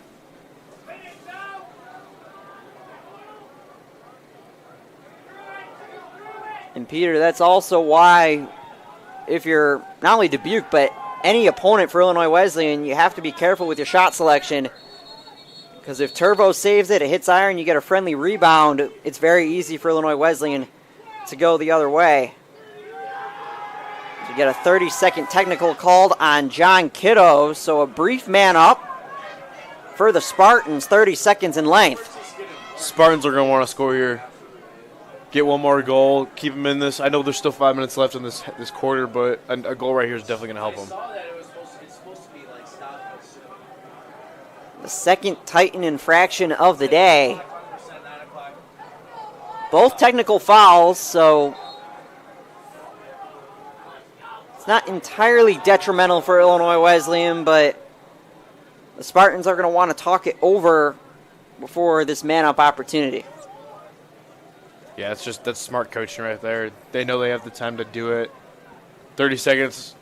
And Peter, that's also why, if you're not only Dubuque, but any opponent for Illinois Wesleyan, you have to be careful with your shot selection. Because if Turbo saves it, it hits iron, you get a friendly rebound, it's very easy for Illinois Wesleyan to go the other way. You get a 30-second technical called on John Kiddo, so a brief man up for the Spartans, 30 seconds in length.
Spartans are going to want to score here. Get one more goal, keep them in this. I know there's still 5 minutes left in this quarter, but a goal right here is definitely going to help them.
The second Titan infraction of the day. Both technical fouls, so it's not entirely detrimental for Illinois Wesleyan, but the Spartans are going to want to talk it over before this man-up opportunity.
Yeah, that's smart coaching right there. They know they have the time to do it. 30 seconds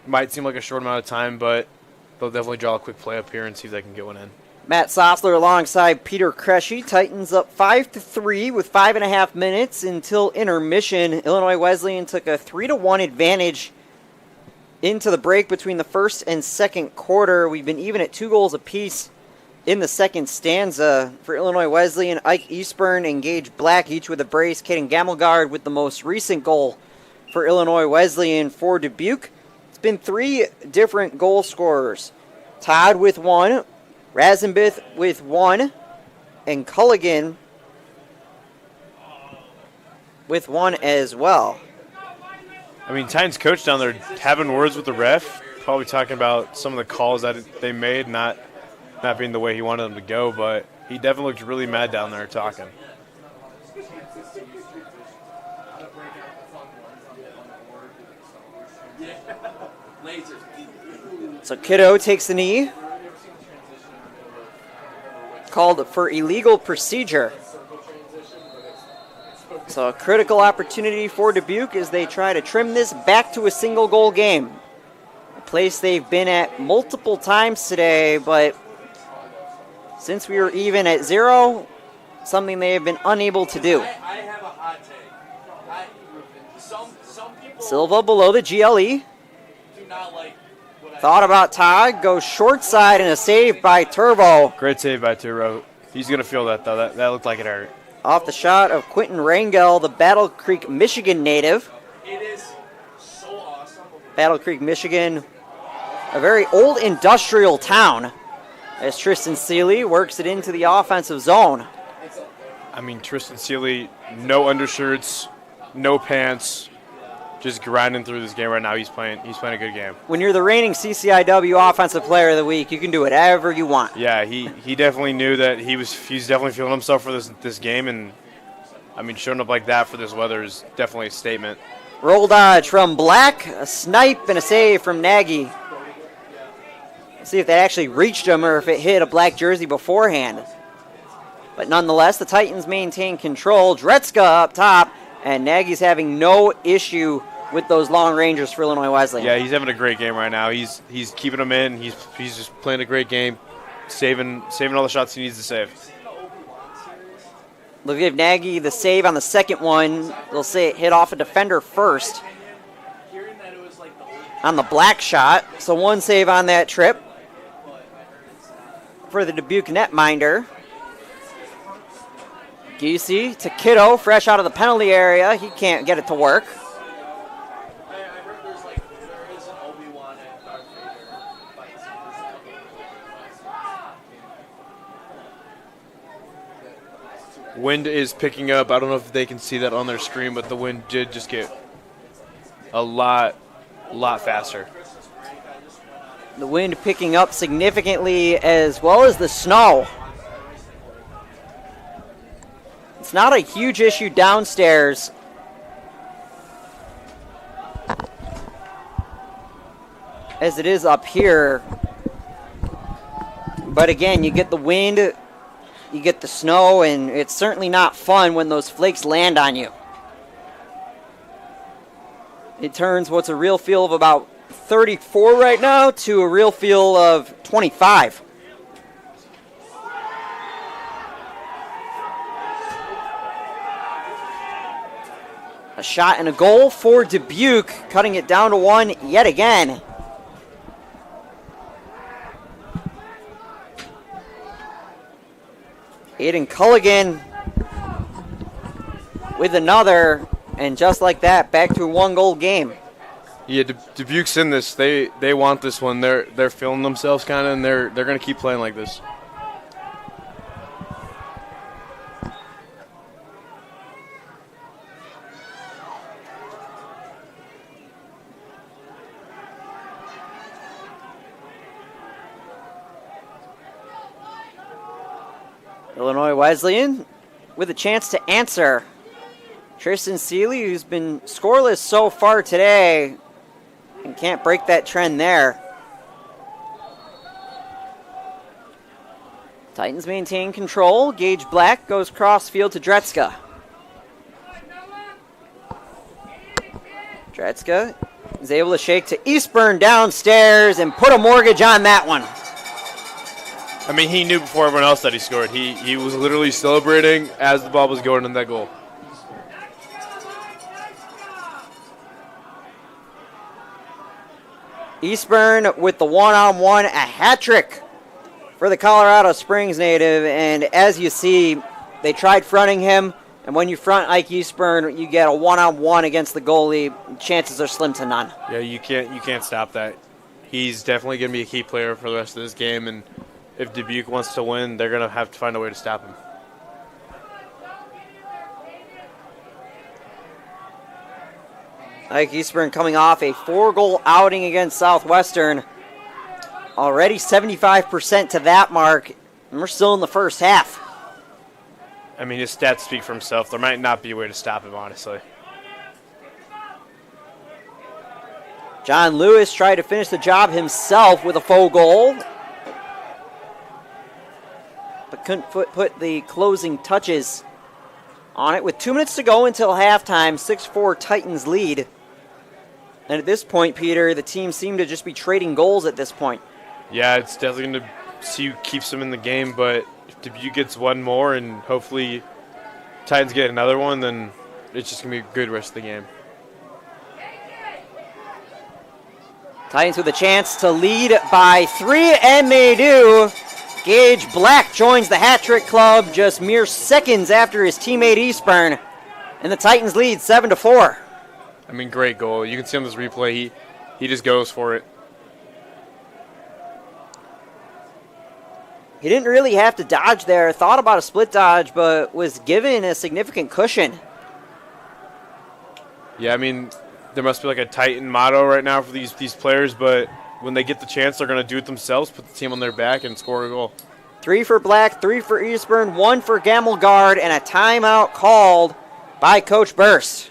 might seem like a short amount of time, but they'll definitely draw a quick play up here and see if they can get one in.
Matt Sossler alongside Peter Kresge. Titans up 5-3 with 5.5 minutes until intermission. Illinois Wesleyan took a 3-1 advantage into the break between the first and second quarter. We've been even at 2 goals apiece in the second stanza. For Illinois Wesleyan, Ike Eastburn and Gage Black each with a brace. Caden Gamelgard with the most recent goal for Illinois Wesleyan. For Dubuque, it's been 3 different goal scorers. Todd with 1, Razenbith with 1, and Culligan with 1 as well.
I mean, Titans coach down there having words with the ref, probably talking about some of the calls that they made, not being the way he wanted them to go, but he definitely looked really mad down there talking.
So Kiddo takes the knee. Called for illegal procedure. So a critical opportunity for Dubuque as they try to trim this back to a single goal game. A place they've been at multiple times today, but since we were even at 0, something they have been unable to do.
I have a hot take. Some people
Silva below the GLE.
do not like what I
Thought about Todd, goes short side and a save by Turbo.
Great save by Turbo. He's going to feel that, though. That looked like it hurt.
Off the shot of Quentin Rangel, the Battle Creek, Michigan native.
It is so awesome.
Battle Creek, Michigan, a very old industrial town, as Tristan Seeley works it into the offensive zone.
I mean, Tristan Seeley, no undershirts, no pants, just grinding through this game right now. He's playing a good game.
When you're the reigning CCIW Offensive Player of the Week, you can do whatever you want.
Yeah, he definitely knew that he's definitely feeling himself for this game, and I mean, showing up like that for this weather is definitely a statement.
Roll dodge from Black, a snipe and a save from Nagy. Let's see if that actually reached him or if it hit a black jersey beforehand. But nonetheless, the Titans maintain control. Dretzka up top, and Nagy's having no issue with those long rangers for Illinois Wesleyan.
Yeah, he's having a great game right now. He's keeping them in. He's just playing a great game, saving all the shots he needs to save.
They'll give Nagy the save on the second one. They'll say it hit off a defender first on the Black shot. So one save on that trip for the Dubuque netminder. Giese to Kiddo, fresh out of the penalty area. He can't get it to work.
I heard there is an Obi-Wan and Darth Vader fight scene.
Wind is picking up. I don't know if they can see that on their screen, but the wind did just get a lot faster.
The wind picking up significantly as well as the snow. It's not a huge issue downstairs. As it is up here. But again, you get the wind, you get the snow, and it's certainly not fun when those flakes land on you. It turns what's a real feel of about 34 right now to a real feel of 25. A shot and a goal for Dubuque, cutting it down to 1 yet again. Aiden Culligan with another, and just like that, back to a 1-goal game.
Yeah, Dubuque's in this. They want this one. They're feeling themselves kind of, and they're going to keep playing like this.
Illinois Wesleyan with a chance to answer. Tristan Seeley, who's been scoreless so far today, and can't break that trend there. Titans maintain control. Gage Black goes cross field to Dretzka. Dretzka is able to shake to Eastburn downstairs and put a mortgage on that one.
I mean, he knew before everyone else that he scored. He was literally celebrating as the ball was going in that goal.
Eastburn with the one-on-one, a hat trick for the Colorado Springs native. And as you see, they tried fronting him. And when you front Ike Eastburn, you get a one-on-one against the goalie. Chances are slim to none.
Yeah, you can't stop that. He's definitely going to be a key player for the rest of this game. And if Dubuque wants to win, they're going to have to find a way to stop him.
Ike Eastburn coming off a 4-goal outing against Southwestern. Already 75% to that mark, and we're still in the first half.
I mean, his stats speak for himself. There might not be a way to stop him, honestly.
John Lewis tried to finish the job himself with a faux goal, but couldn't put the closing touches on it. With 2 minutes to go until halftime, 6-4 Titans lead. And at this point, Peter, the team seemed to just be trading goals at this point.
Yeah, it's definitely going to see who keeps them in the game, but if Dubuque gets one more and hopefully Titans get another one, then it's just going to be a good rest of the game.
Titans with a chance to lead by 3, and they do. Gage Black joins the hat trick club just mere seconds after his teammate Eastburn, and the Titans lead 7-4.
I mean, great goal. You can see on this replay, he just goes for it.
He didn't really have to dodge there. Thought about a split dodge, but was given a significant cushion.
Yeah, I mean, there must be like a Titan motto right now for these players, but when they get the chance, they're going to do it themselves, put the team on their back, and score a goal.
3 for Black, 3 for Eastburn, 1 for Gamelgard, and a timeout called by Coach Burst.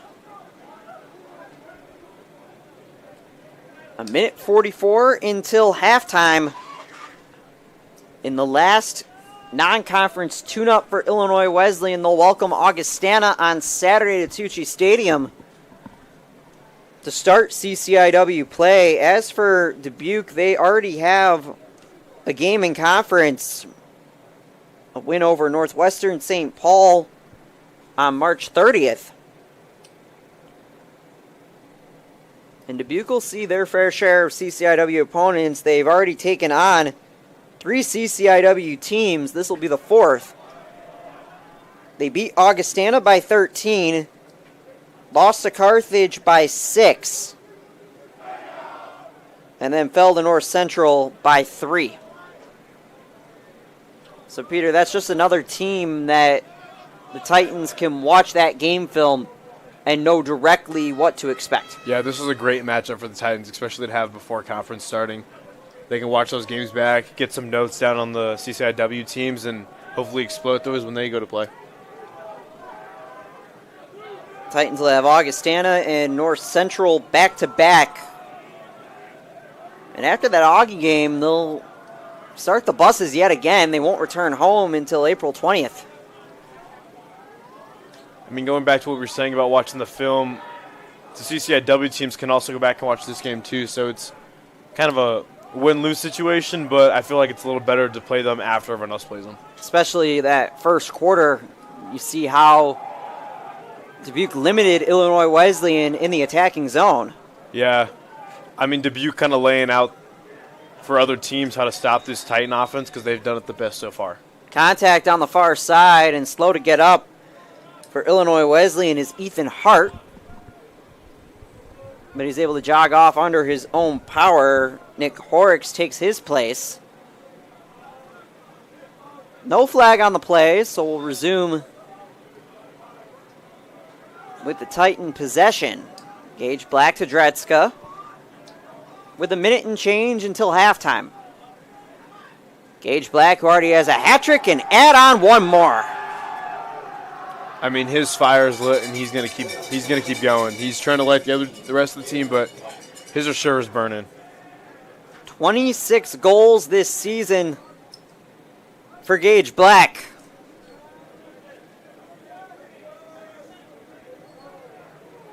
A minute 44 until halftime. In the last non-conference tune-up for Illinois Wesleyan, they'll welcome Augustana on Saturday to Tucci Stadium to start CCIW play. As for Dubuque, they already have a game in conference, a win over Northwestern St. Paul on March 30th. And Dubuque will see their fair share of CCIW opponents. They've already taken on 3 CCIW teams. This will be the 4th. They beat Augustana by 13, lost to Carthage by 6, and then fell to North Central by 3. So, Peter, that's just another team that the Titans can watch that game film and know directly what to expect.
Yeah, this is a great matchup for the Titans, especially to have before conference starting. They can watch those games back, get some notes down on the CCIW teams, and hopefully exploit those when they go to play.
Titans will have Augustana and North Central back-to-back. And after that Augie game, they'll start the buses yet again. They won't return home until April 20th.
I mean, going back to what we were saying about watching the film, the CCIW teams can also go back and watch this game too, so it's kind of a win-lose situation, but I feel like it's a little better to play them after everyone else plays them.
Especially that first quarter, you see how Dubuque limited Illinois Wesleyan in the attacking zone.
Yeah. I mean, Dubuque kind of laying out for other teams how to stop this Titan offense because they've done it the best so far.
Contact on the far side and slow to get up for Illinois Wesleyan is Ethan Hart. But he's able to jog off under his own power. Nick Horrocks takes his place. No flag on the play, so we'll resume with the Titan possession. Gage Black to Dretska with a minute and change until halftime. Gage Black, who already has a hat trick, and add on one more.
I mean, his fire is lit, and he's gonna keep going. He's trying to light the rest of the team, but his are sure is burning.
26 goals this season for Gage Black.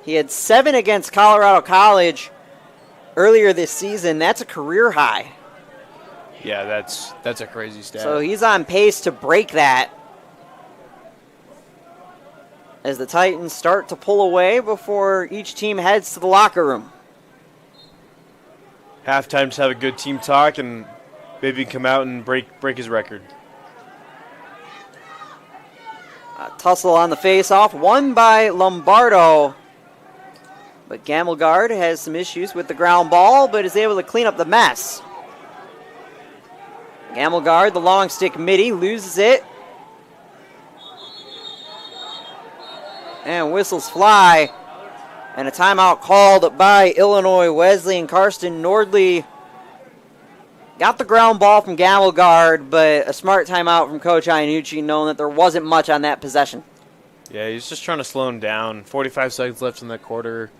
He had 7 against Colorado College earlier this season. That's a career high.
Yeah, that's a crazy stat.
So he's on pace to break that as the Titans start to pull away before each team heads to the locker room.
Halftime, just have a good team talk and maybe come out and break his record.
A tussle on the face-off, won by Lombardo. But Gamelgard has some issues with the ground ball, but is able to clean up the mess. Gamelgard, the long stick midi, loses it. And whistles fly. And a timeout called by Illinois Wesleyan. Karsten Nordley got the ground ball from Gamelgard, but a smart timeout from Coach Iannucci, knowing that there wasn't much on that possession.
Yeah, he's just trying to slow him down. 45 seconds left in that quarter.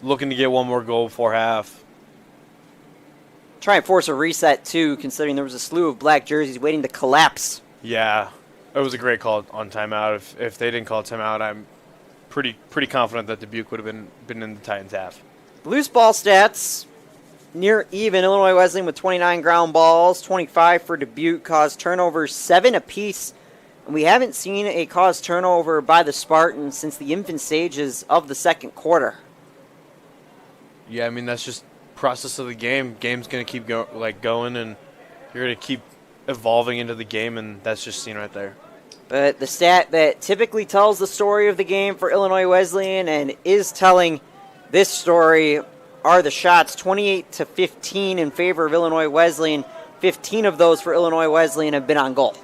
Looking to get one more goal before half.
Try and force a reset, too, considering there was a slew of black jerseys waiting to collapse.
Yeah, it was a great call on timeout. If they didn't call timeout, I'm pretty confident that Dubuque would have been in the Titans' half.
Loose ball stats, near even. Illinois Wesleyan with 29 ground balls, 25 for Dubuque. Caused turnovers 7 apiece. And we haven't seen a caused turnover by the Spartans since the infant stages of the second quarter.
Yeah, I mean, that's just process of the game. Game's going to keep going, and you're going to keep evolving into the game, and that's just seen right there.
But the stat that typically tells the story of the game for Illinois Wesleyan and is telling this story are the shots, 28-15 in favor of Illinois Wesleyan. 15 of those for Illinois Wesleyan have been on goal.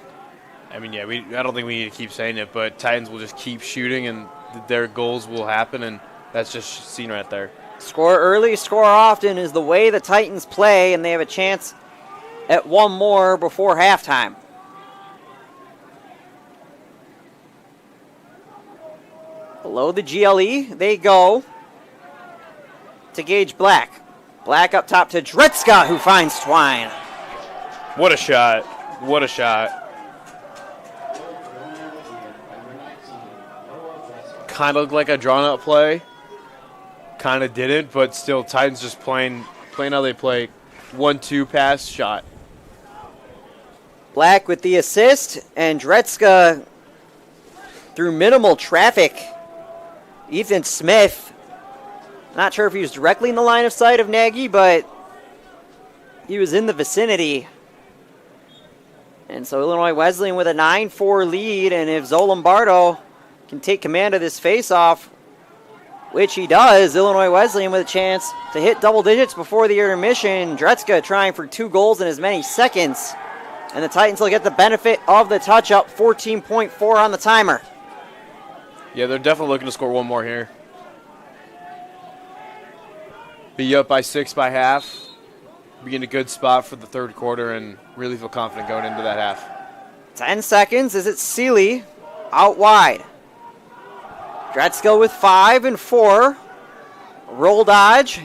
I mean, yeah, I don't think we need to keep saying it, but Titans will just keep shooting, and their goals will happen, and that's just seen right there.
Score early, score often is the way the Titans play, and they have a chance at one more before halftime. Below the GLE, they go to Gage Black. Black up top to Dretska, who finds Twine.
What a shot. What a shot. Kind of looked like a drawn-out play. Kind of didn't, but still, Titans just playing how they play. 1-2 pass, shot.
Black with the assist, and Dretska through minimal traffic. Ethan Smith, not sure if he was directly in the line of sight of Nagy, but he was in the vicinity. And so Illinois Wesleyan with a 9-4 lead, and if Zolombardo can take command of this faceoff, which he does, Illinois Wesleyan with a chance to hit double digits before the intermission. Dretska trying for 2 goals in as many seconds. and the Titans will get the benefit of the touch up, 14.4 on the timer.
Yeah, they're definitely looking to score one more here. Be up by 6 by half. Be in a good spot for the third quarter and really feel confident going into that half.
10 seconds. Is it Seeley out wide? Dretskill with 5 and 4. Roll dodge.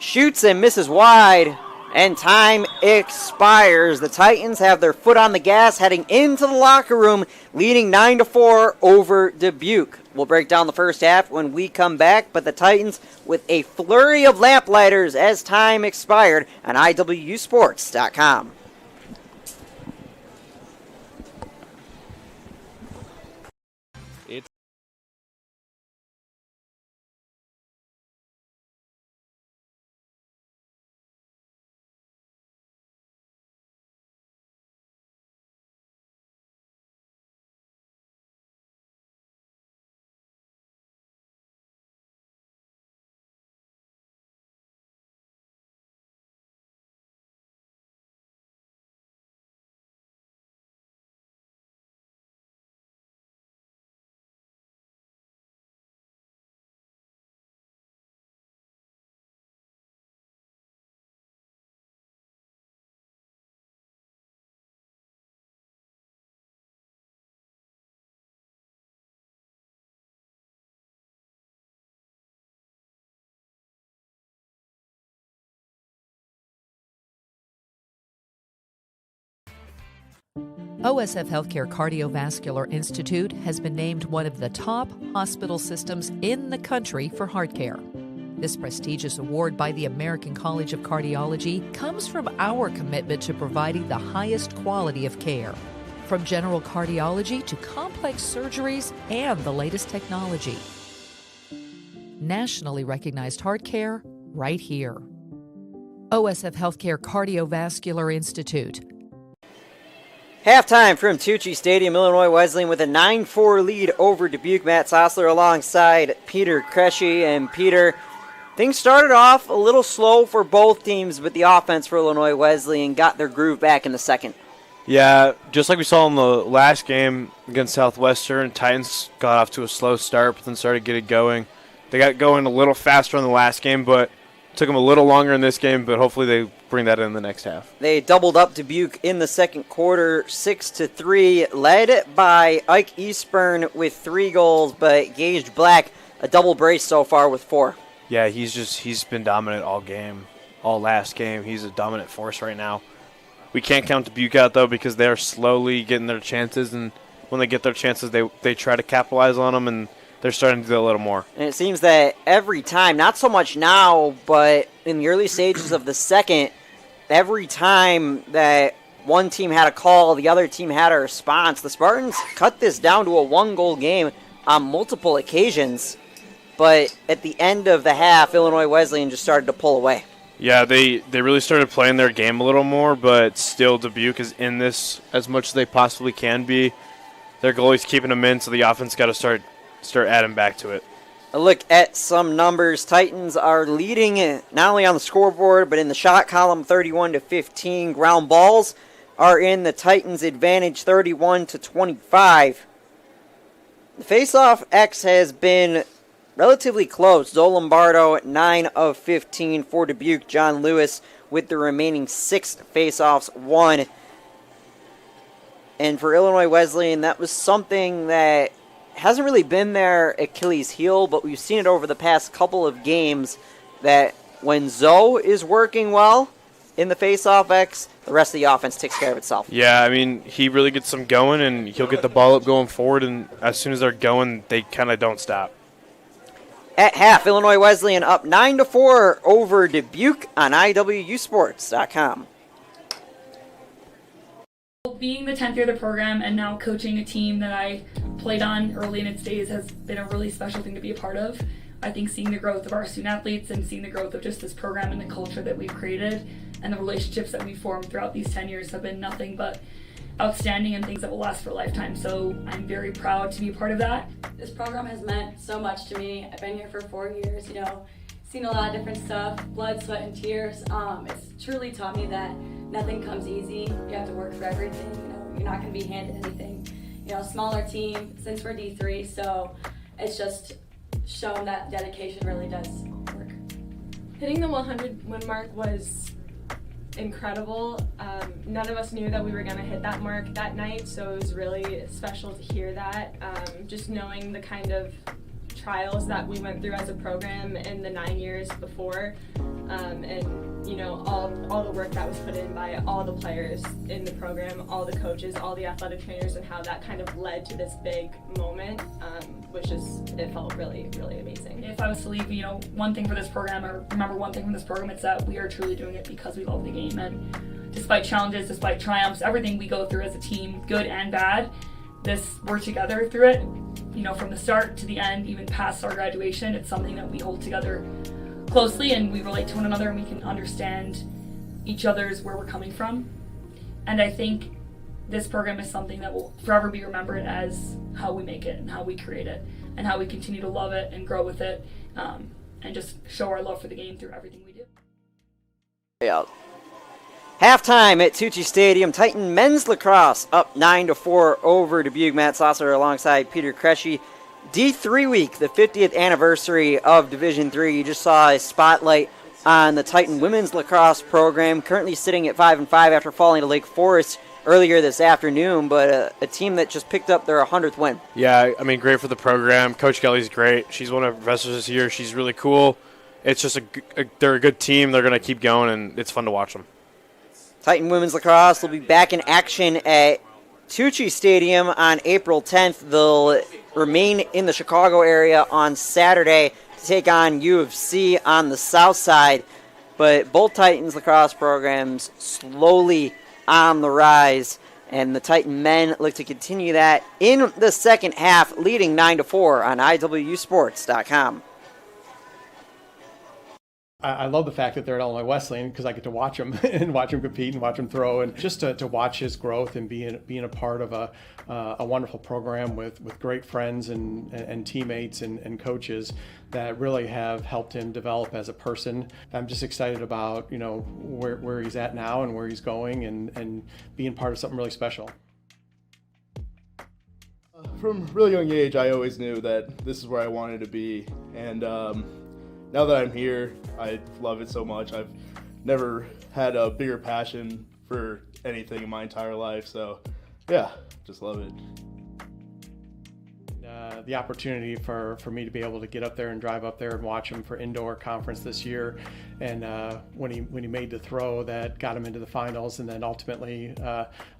Shoots and misses wide. And time expires. The Titans have their foot on the gas heading into the locker room, leading 9-4 over Dubuque. We'll break down the first half when we come back, but the Titans with a flurry of lamplighters as time expired on IWUsports.com.
OSF Healthcare Cardiovascular Institute has been named one of the top hospital systems in the country for heart care. This prestigious award by the American College of Cardiology comes from our commitment to providing the highest quality of care. From general cardiology to complex surgeries and the latest technology. Nationally recognized heart care right here. OSF Healthcare Cardiovascular Institute.
Halftime from Tucci Stadium, Illinois Wesleyan with a 9-4 lead over Dubuque. Matt Sossler alongside Peter Kresge. And Peter, things started off a little slow for both teams, but the offense for Illinois Wesleyan got their groove back in the second.
Yeah, just like we saw in the last game against Southwestern, Titans got off to a slow start, but then started getting going. They got going a little faster in the last game, but took them a little longer in this game, but hopefully they bring that in the next half.
They doubled up Dubuque in the second quarter, 6-3, led by Ike Eastburn with 3 goals, but Gage Black, a double brace so far with 4.
Yeah, he's been dominant all game, all last game. He's a dominant force right now. We can't count Dubuque out, though, because they're slowly getting their chances, and when they get their chances, they try to capitalize on them, and they're starting to do a little more.
And it seems that every time, not so much now, but in the early stages of the second, every time that one team had a call, the other team had a response. The Spartans cut this down to a 1-goal game on multiple occasions, but at the end of the half, Illinois Wesleyan just started to pull away.
Yeah, they really started playing their game a little more, but still Dubuque is in this as much as they possibly can be. Their goalie's keeping them in, so the offense got to start adding back to it.
A look at some numbers. Titans are leading not only on the scoreboard, but in the shot column 31-15. Ground balls are in the Titans' advantage 31-25. The face-off X has been relatively close. Zoe Lombardo 9 of 15 for Dubuque. John Lewis with the remaining 6 face-offs won. And for Illinois Wesleyan, that was something that hasn't really been their Achilles heel, but we've seen it over the past couple of games that when Zoe is working well in the face-off X, the rest of the offense takes care of itself.
Yeah, I mean, he really gets them going, and he'll get the ball up going forward, and as soon as they're going, they kind of don't stop.
At half, Illinois Wesleyan up 9-4 over Dubuque on IWUsports.com.
Being the 10th year of the program and now coaching a team that I played on early in its days has been a really special thing to be a part of. I think seeing the growth of our student athletes and seeing the growth of just this program and the culture that we've created and the relationships that we've formed throughout these 10 years have been nothing but outstanding and things that will last for a lifetime. So I'm very proud to be a part of that.
This program has meant so much to me. I've been here for 4 years, seen a lot of different stuff, blood, sweat, and tears. It's truly taught me that nothing comes easy. You have to work for everything. You're not going to be handed anything. Smaller team since we're D3, so it's just shown that dedication really does work.
Hitting the 100 win mark was incredible. None of us knew that we were going to hit that mark that night, so it was really special to hear that. Just knowing the kind of trials that we went through as a program in the 9 years before, and all the work that was put in by all the players in the program, all the coaches, all the athletic trainers, and how that kind of led to this big moment, it felt really, really amazing.
If I was to leave, one thing for this program, or remember one thing from this program, it's that we are truly doing it because we love the game. And despite challenges, despite triumphs, everything we go through as a team, good and bad, we're together through it. From the start to the end, even past our graduation, it's something that we hold together closely, and we relate to one another, and we can understand each other's where we're coming from. And I think this program is something that will forever be remembered as how we make it and how we create it and how we continue to love it and grow with it, and just show our love for the game through everything we do.
Yeah. Halftime at Tucci Stadium, Titan men's lacrosse up 9-4 over Dubuque. Matt Saucer alongside Peter Kresge. D3 week, the 50th anniversary of Division III. You just saw a spotlight on the Titan women's lacrosse program, currently sitting at 5-5 after falling to Lake Forest earlier this afternoon, but a team that just picked up their 100th win.
Yeah, great for the program. Coach Kelly's great. She's one of our professors this year. She's really cool. It's just they're a good team. They're going to keep going, and it's fun to watch them.
Titan women's lacrosse will be back in action at Tucci Stadium on April 10th. They'll remain in the Chicago area on Saturday to take on U of C on the south side. But both Titans lacrosse programs slowly on the rise, and the Titan men look to continue that in the second half, leading 9-4 on IWSports.com.
I love the fact that they're at Illinois Wesleyan because I get to watch him and watch him compete and watch him throw, and just to watch his growth and being a part of a wonderful program with great friends and teammates and coaches that really have helped him develop as a person. I'm just excited about where he's at now and where he's going and being part of something really special.
From a really young age, I always knew that this is where I wanted to be, and now that I'm here, I love it so much. I've never had a bigger passion for anything in my entire life, so yeah, just love it.
The opportunity for me to be able to get up there and drive up there and watch him for indoor conference this year, and when he made the throw that got him into the finals, and then ultimately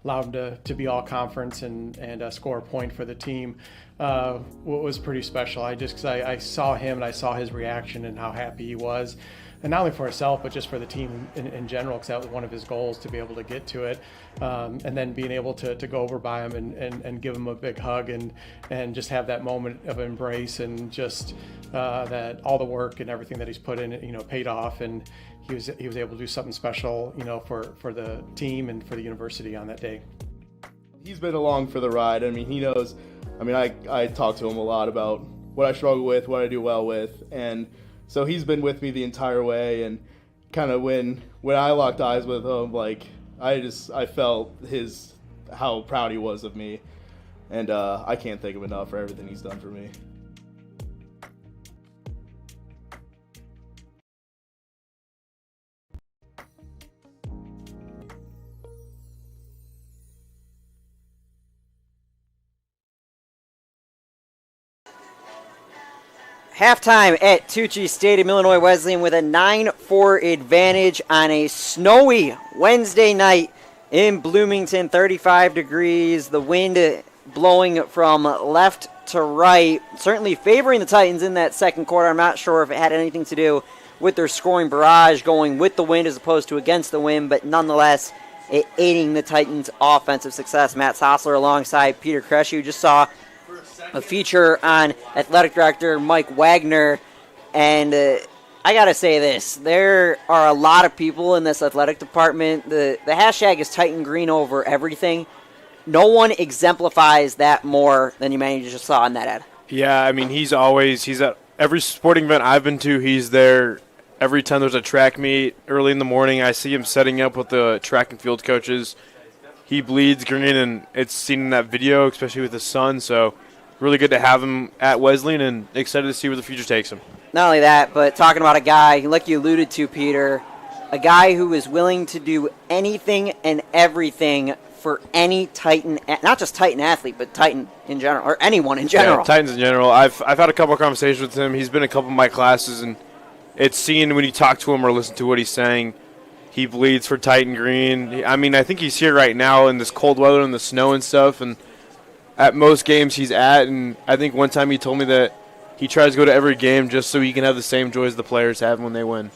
allowed him to be all conference and score a point for the team, was pretty special. I saw him and I saw his reaction and how happy he was. And not only for himself, but just for the team in general, because that was one of his goals, to be able to get to it. And then being able to go over by him and give him a big hug and just have that moment of embrace, and just that all the work and everything that he's put in, paid off. And he was able to do something special, for the team and for the university on that day.
He's been along for the ride. He knows. I talk to him a lot about what I struggle with, what I do well with, and so he's been with me the entire way, and kind of when I locked eyes with him, I felt how proud he was of me, and I can't thank him enough for everything he's done for me.
Halftime at Tucci Stadium, Illinois Wesleyan with a 9-4 advantage on a snowy Wednesday night in Bloomington, 35 degrees. The wind blowing from left to right, certainly favoring the Titans in that second quarter. I'm not sure if it had anything to do with their scoring barrage going with the wind as opposed to against the wind, but nonetheless, it aiding the Titans' offensive success. Matt Sossler alongside Peter Kresge, who just saw a feature on athletic director Mike Wagner, and I gotta say this, there are a lot of people in this athletic department. The hashtag is Titan Green over everything. No one exemplifies that more than you just saw in that ad.
Yeah, he's at every sporting event I've been to, he's there. Every time there's a track meet early in the morning, I see him setting up with the track and field coaches. He bleeds green, and it's seen in that video, especially with his son. So really good to have him at Wesleyan, and excited to see where the future takes him.
Not only that, but talking about a guy, like you alluded to, Peter, a guy who is willing to do anything and everything for any Titan, not just Titan athlete, but Titan in general, or anyone in general.
Yeah, Titans in general. I've had a couple of conversations with him. He's been in a couple of my classes, and it's seen when you talk to him or listen to what he's saying. He bleeds for Titan green. I mean, I think he's here right now in this cold weather and the snow and stuff, and at most games he's at, and I think one time he told me that he tries to go to every game just so he can have the same joy as the players have when they win.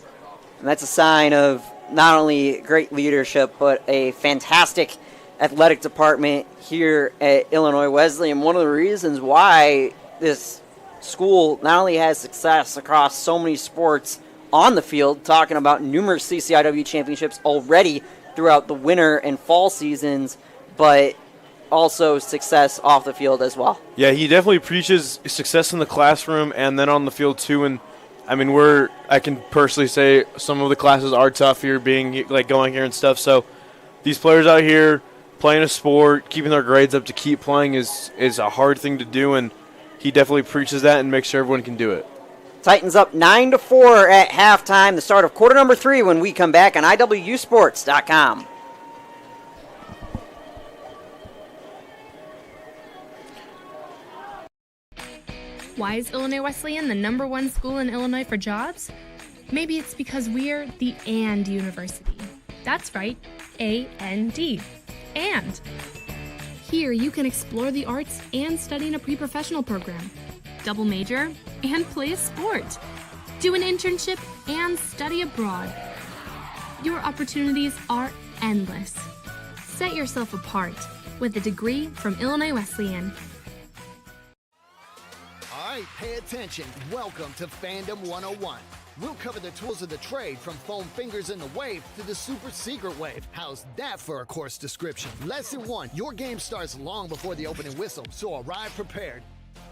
And that's a sign of not only great leadership, but a fantastic athletic department here at Illinois Wesleyan. One of the reasons why this school not only has success across so many sports on the field, talking about numerous CCIW championships already throughout the winter and fall seasons, but also success off the field as well.
Yeah, he definitely preaches success in the classroom and then on the field too. And I mean, I can personally say some of the classes are tough here, being like going here and stuff. So these players out here playing a sport, keeping their grades up to keep playing is a hard thing to do, and he definitely preaches that and makes sure everyone can do it.
Titans up 9-4 at halftime. The start of quarter number 3 when we come back on IWSports.com.
Why is Illinois Wesleyan the #1 school in Illinois for jobs? Maybe it's because we're the AND University. That's right, A-N-D. And here you can explore the arts and study in a pre-professional program, double major, and play a sport, do an internship, and study abroad. Your opportunities are endless. Set yourself apart with a degree from Illinois Wesleyan.
All right, pay attention. Welcome to Fandom 101. We'll cover the tools of the trade from foam fingers in the wave to the super secret wave. How's that for a course description? Lesson 1, your game starts long before the opening whistle, so arrive prepared.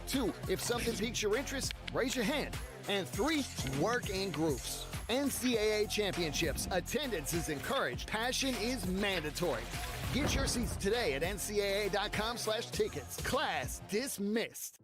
2, if something piques your interest, raise your hand. And 3, work in groups. NCAA championships, attendance is encouraged, passion is mandatory. Get your seats today at ncaa.com/tickets. Class dismissed.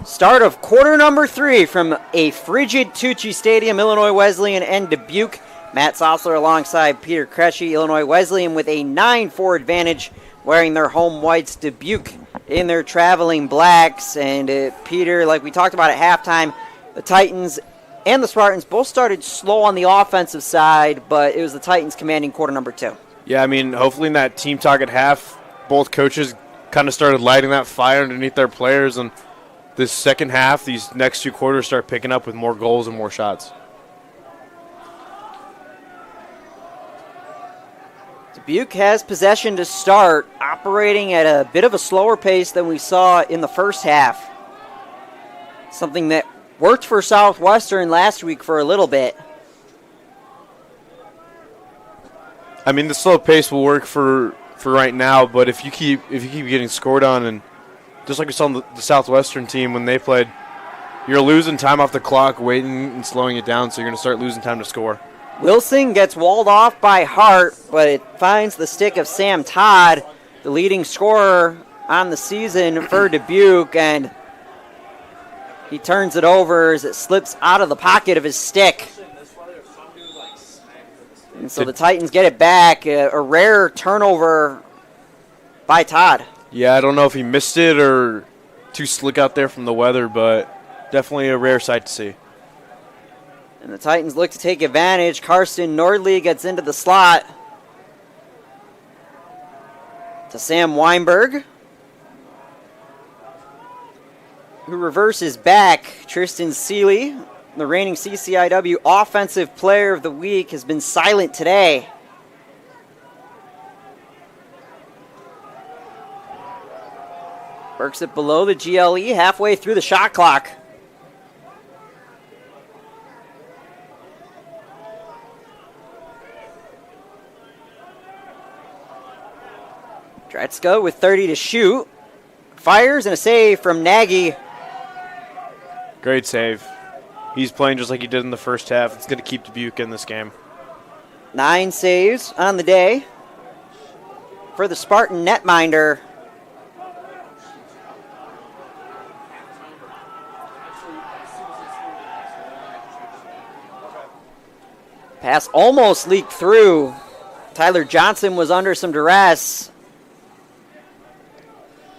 Start of quarter number 3 from a frigid Tucci Stadium, Illinois Wesleyan and Dubuque. Matt Sossler alongside Peter Kresge. Illinois Wesleyan with a 9-4 advantage, wearing their home whites. Dubuque in their traveling blacks. And Peter, like we talked about at halftime, the Titans and the Spartans both started slow on the offensive side, but it was the Titans commanding quarter number 2.
Yeah, I mean, hopefully in that team talk at half, both coaches kind of started lighting that fire underneath their players, and this second half, these next 2 quarters start picking up with more goals and more shots.
Dubuque has possession to start, operating at a bit of a slower pace than we saw in the first half. Something that worked for Southwestern last week for a little bit.
I mean, the slow pace will work for right now, but if you keep getting scored on, and just like we saw on the Southwestern team when they played, you're losing time off the clock, waiting and slowing it down, so you're going to start losing time to score.
Wilson gets walled off by Hart, but it finds the stick of Sam Todd, the leading scorer on the season for Dubuque, and he turns it over as it slips out of the pocket of his stick. And so the Titans get it back, a rare turnover by Todd.
Yeah, I don't know if he missed it or too slick out there from the weather, but definitely a rare sight to see.
And the Titans look to take advantage. Karsten Nordli gets into the slot to Sam Weinberg, who reverses back. Tristan Seeley, the reigning CCIW Offensive Player of the Week, has been silent today. Works it below the GLE, halfway through the shot clock. Dretzka with 30 to shoot. Fires and a save from Nagy.
Great save. He's playing just like he did in the first half. It's going to keep Dubuque in this game.
9 saves on the day for the Spartan netminder. Pass almost leaked through. Tyler Johnson was under some duress.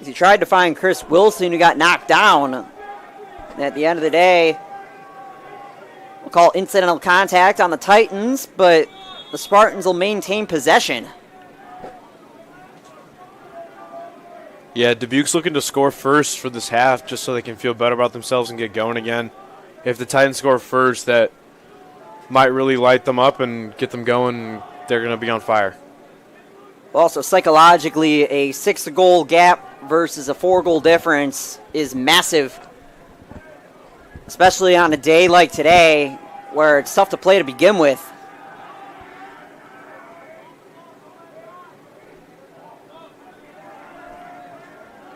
He tried to find Chris Wilson, who got knocked down. And at the end of the day, we'll call incidental contact on the Titans, but the Spartans will maintain possession.
Yeah, Dubuque's looking to score first for this half just so they can feel better about themselves and get going again. If the Titans score first, that might really light them up and get them going. They're going to be on fire.
Also, psychologically, a 6-goal gap versus a 4-goal difference is massive, especially on a day like today where it's tough to play to begin with.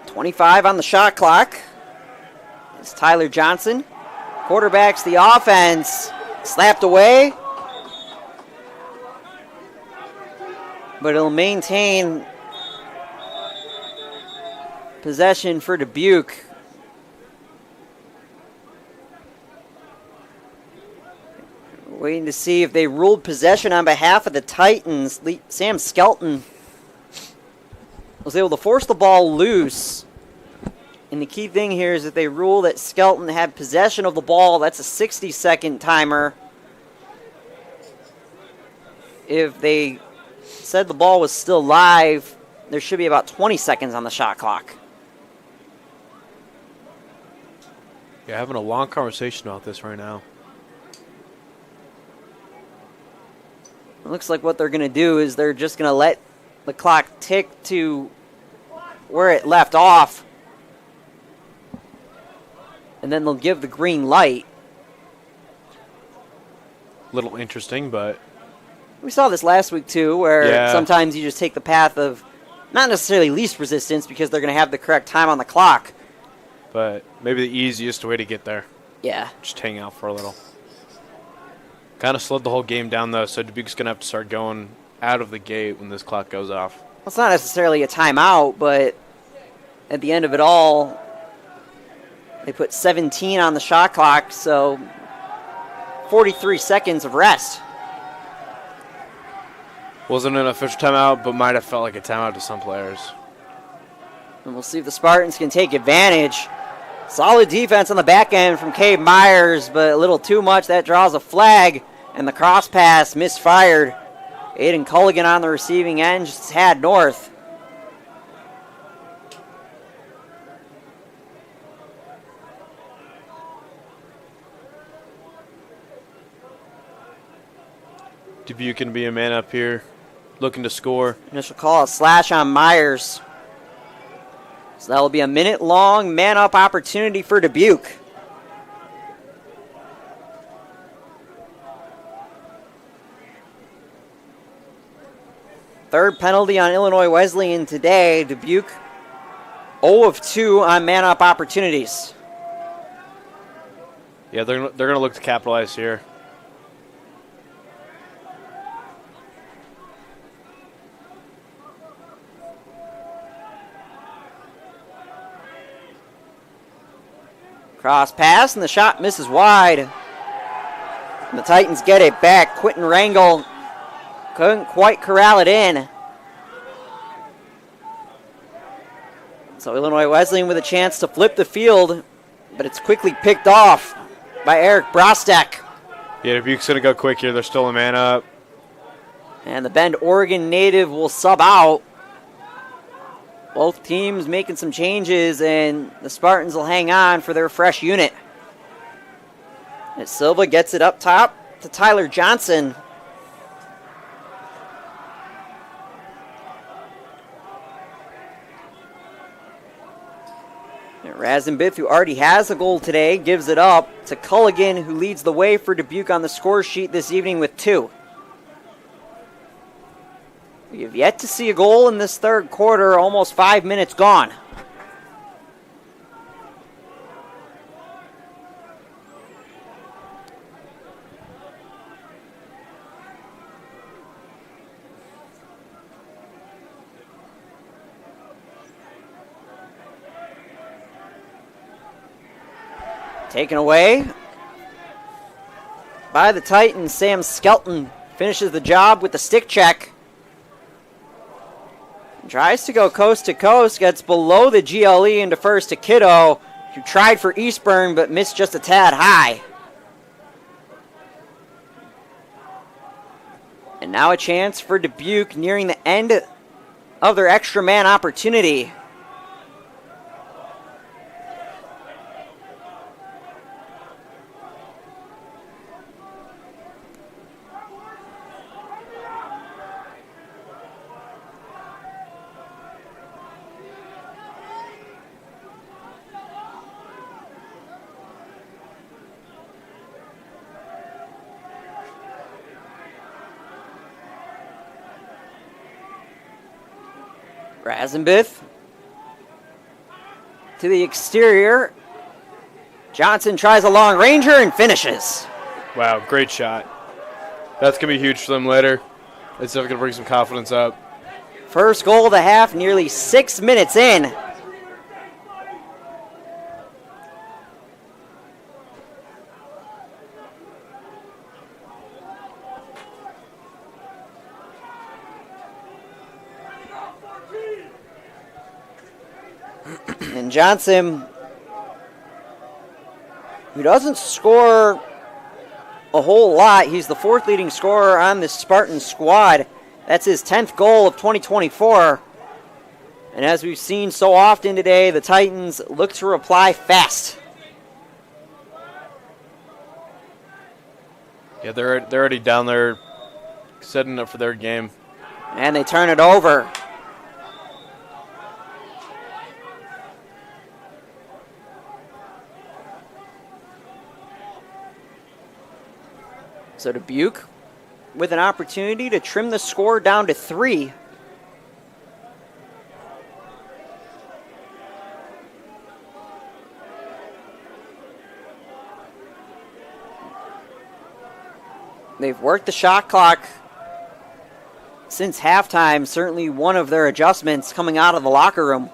.25 on the shot clock. It's Tyler Johnson. Quarterbacks the offense. Slapped away. But it'll maintain possession for Dubuque. Waiting to see if they ruled possession on behalf of the Titans. Sam Skelton was able to force the ball loose. And the key thing here is that they rule that Skelton had possession of the ball. That's a 60-second timer. If they said the ball was still live, there should be about 20 seconds on the shot clock.
Yeah, having a long conversation about this right now.
It looks like what they're going to do is they're just going to let the clock tick to where it left off. And then they'll give the green light.
Little interesting, but
we saw this last week too, where sometimes you just take the path of not necessarily least resistance because they're going to have the correct time on the clock.
But maybe the easiest way to get there.
Yeah.
Just hang out for a little. Kind of slowed the whole game down, though, so Dubuque's going to have to start going out of the gate when this clock goes off.
Well, it's not necessarily a timeout, but at the end of it all, they put 17 on the shot clock, so 43 seconds of rest.
Wasn't an official timeout, but might have felt like a timeout to some players.
And we'll see if the Spartans can take advantage. Solid defense on the back end from Cade Myers, but a little too much. That draws a flag, and the cross pass misfired. Aiden Culligan on the receiving end, just had north.
Dubuque can be a man up here, looking to score.
Initial call, a slash on Myers. So that'll be a minute-long man-up opportunity for Dubuque. Third penalty on Illinois Wesleyan today. Dubuque 0 of 2 on man-up opportunities.
Yeah, they're going to look to capitalize here.
Cross pass, and the shot misses wide. And the Titans get it back. Quentin Rangel couldn't quite corral it in. So Illinois Wesleyan with a chance to flip the field, but it's quickly picked off by Eric Brostek.
Yeah, Dubuque's going to go quick here. They're still a man up.
And the Bend, Oregon native will sub out. Both teams making some changes, and the Spartans will hang on for their fresh unit. As Silva gets it up top to Tyler Johnson. And Razenbith, who already has a goal today, gives it up to Culligan, who leads the way for Dubuque on the score sheet this evening with 2. We have yet to see a goal in this third quarter, almost 5 minutes gone. Taken away by the Titans. Sam Skelton finishes the job with the stick check. Tries to go coast to coast, gets below the GLE and defers to Kiddo, who tried for Eastburn but missed just a tad high. And now a chance for Dubuque nearing the end of their extra man opportunity. Razenbith to the exterior. Johnson tries a long ranger and finishes.
Wow, great shot. That's going to be huge for them later. It's definitely going to bring some confidence up.
First goal of the half, nearly 6 minutes in. And Johnson, who doesn't score a whole lot, he's the 4th leading scorer on this Spartan squad. That's his 10th goal of 2024. And as we've seen so often today, the Titans look to reply fast.
Yeah, they're already down there setting up for their game.
And they turn it over. So Dubuque with an opportunity to trim the score down to 3. They've worked the shot clock since halftime, certainly one of their adjustments coming out of the locker room.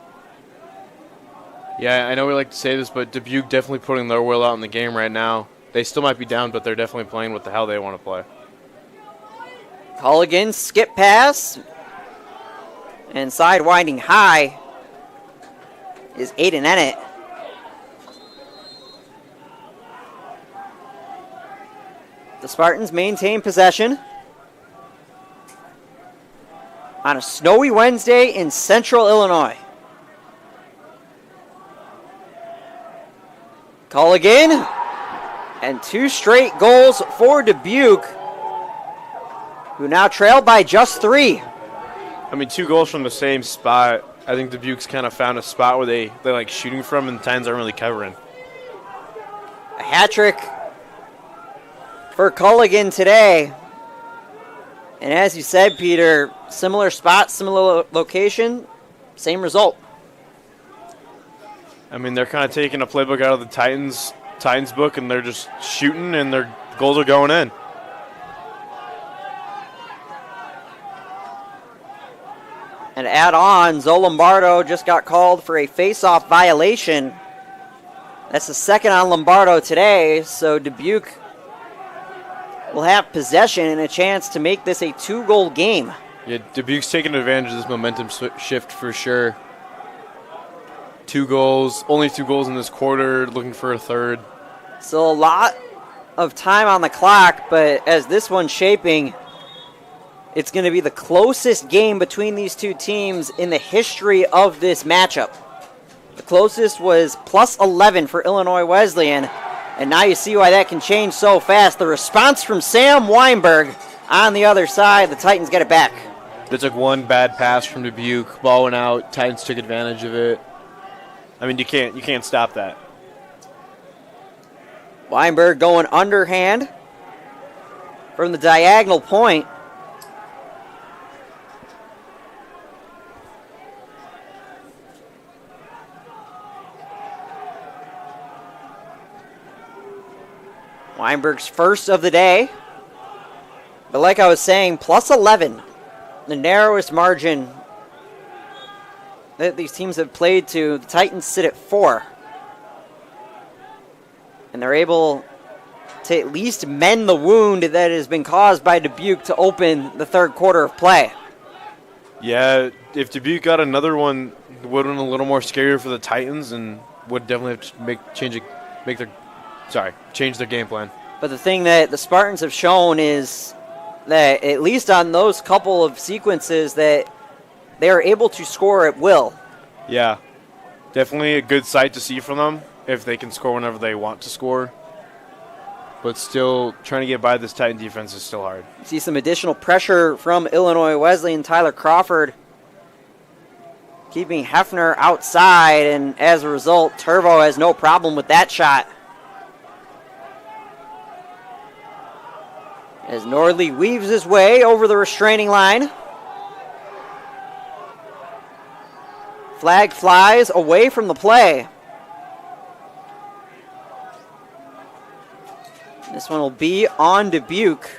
Yeah, I know we like to say this, but Dubuque definitely putting their will out in the game right now. They still might be down, but they're definitely playing what the hell they want to play.
Culligan, skip pass. And side-winding high is Aiden Ennett. The Spartans maintain possession on a snowy Wednesday in central Illinois. Culligan. And 2 straight goals for Dubuque, who now trailed by just 3.
I mean, 2 goals from the same spot. I think Dubuque's kind of found a spot where they like shooting from and the Titans aren't really covering.
A hat trick for Culligan today. And as you said, Peter, similar spot, similar location, same result.
I mean, they're kind of taking a playbook out of the Titans book, and they're just shooting, and their goals are going in.
And add on, Zoe Lombardo just got called for a face-off violation. That's the second on Lombardo today, so Dubuque will have possession and a chance to make this a 2-goal game.
Yeah, Dubuque's taking advantage of this momentum shift for sure. 2 goals, only 2 goals in this quarter, looking for a third.
So a lot of time on the clock, but as this one's shaping, It's going to be the closest game between these two teams in the history of this matchup. The closest was plus 11 for Illinois Wesleyan, and now you see why that can change so fast. The response from Sam Weinberg on the other side, the Titans get it back.
They took one bad pass from Dubuque, ball went out, Titans took advantage of it. I mean, you can't stop that.
Weinberg going underhand from the diagonal point. Weinberg's first of the day. But like I was saying, plus 11. The narrowest margin that these teams have played to. The Titans sit at 4. And they're able to at least mend the wound that has been caused by Dubuque to open the third quarter of play.
Yeah, if Dubuque got another one, it would have been a little more scarier for the Titans and would definitely have to change their game plan.
But the thing that the Spartans have shown is that at least on those couple of sequences that they are able to score at will.
Yeah, definitely a good sight to see from them if they can score whenever they want to score. But still, trying to get by this Titan defense is still hard.
See some additional pressure from Illinois Wesleyan. Tyler Crawford keeping Hefner outside, and as a result, Turvo has no problem with that shot. As Nordley weaves his way over the restraining line. Flag flies away from the play. This one will be on Dubuque.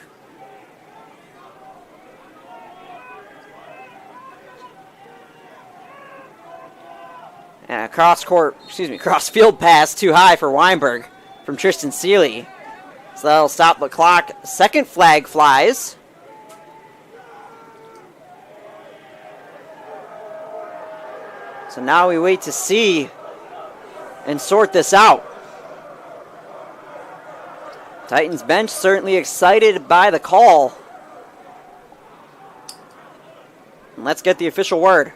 Cross field pass too high for Weinberg from Tristan Seeley. So that'll stop the clock. Second flag flies. So now we wait to see and sort this out. Titans bench certainly excited by the call. And let's get the official word.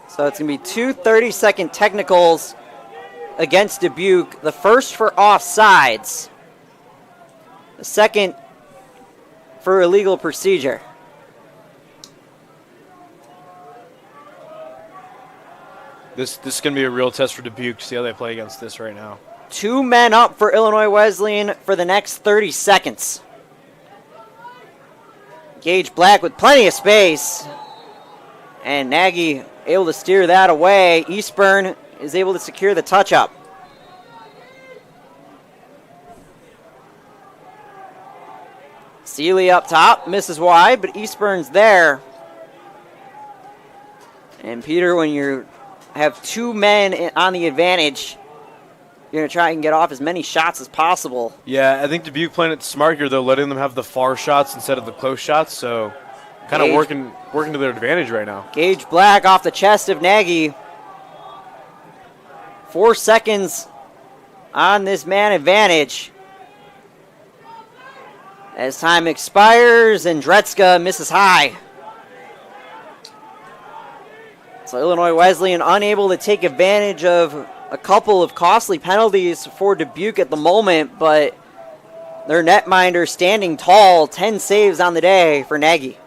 So it's going to be two 30-second technicals against Dubuque. The first for offsides. The second for illegal procedure.
This is going to be a real test for Dubuque. See how they play against this right now.
2 men up for Illinois Wesleyan for the next 30 seconds. Gage Black with plenty of space. And Nagy able to steer that away. Eastburn is able to secure the touch-up. Seeley up top, misses wide, but Eastburn's there. And Peter, when you have 2 men on the advantage, you're going to try and get off as many shots as possible.
Yeah, I think Dubuque playing it smart here, though, letting them have the far shots instead of the close shots, so kind of working to their advantage right now.
Gage Black off the chest of Nagy. 4 seconds on this man advantage. As time expires, and Dretzka misses high. So Illinois Wesleyan unable to take advantage of a couple of costly penalties for Dubuque at the moment, but their netminder standing tall, 10 saves on the day for Nagy.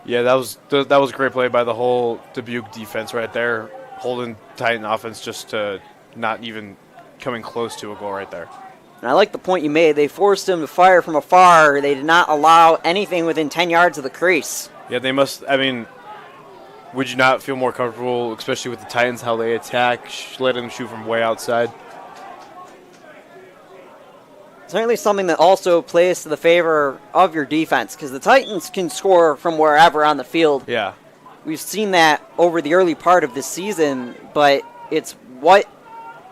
Yeah, that was a great play by the whole Dubuque defense right there, holding Titan offense just to not even coming close to a goal right there.
And I like the point you made. They forced him to fire from afar. They did not allow anything within 10 yards of the crease.
Yeah, they must. I mean, would you not feel more comfortable, especially with the Titans, how they attack, letting them shoot from way outside?
Certainly something that also plays to the favor of your defense, because the Titans can score from wherever on the field.
Yeah.
We've seen that over the early part of the season, but it's what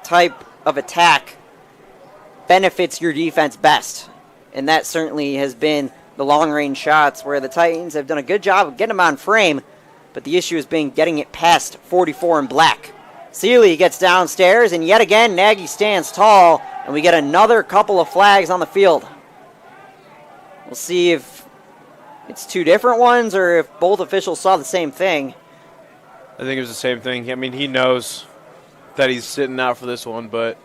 type of attack benefits your defense best. And that certainly has been the long-range shots, where the Titans have done a good job of getting them on frame, but the issue has been getting it past 44 in black. Seeley gets downstairs, and yet again, Nagy stands tall, and we get another couple of flags on the field. We'll see if it's two different ones or if both officials saw the same thing.
I think it was the same thing. I mean, he knows that he's sitting out for this one, but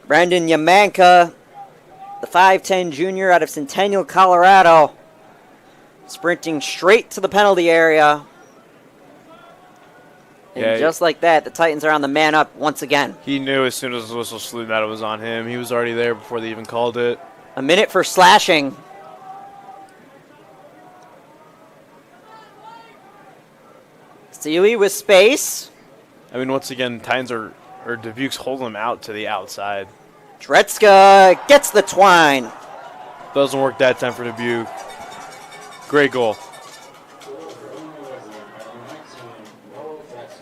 Brendan Yamanka, the 5'10 junior out of Centennial, Colorado, sprinting straight to the penalty area. And just like that, the Titans are on the man up once again.
He knew as soon as the whistle flew that it was on him. He was already there before they even called it.
A minute for slashing. Seeley with space.
I mean, once again, Titans or Dubuque's holding him out to the outside.
Dretzka gets the twine.
Doesn't work that time for Dubuque. Great goal.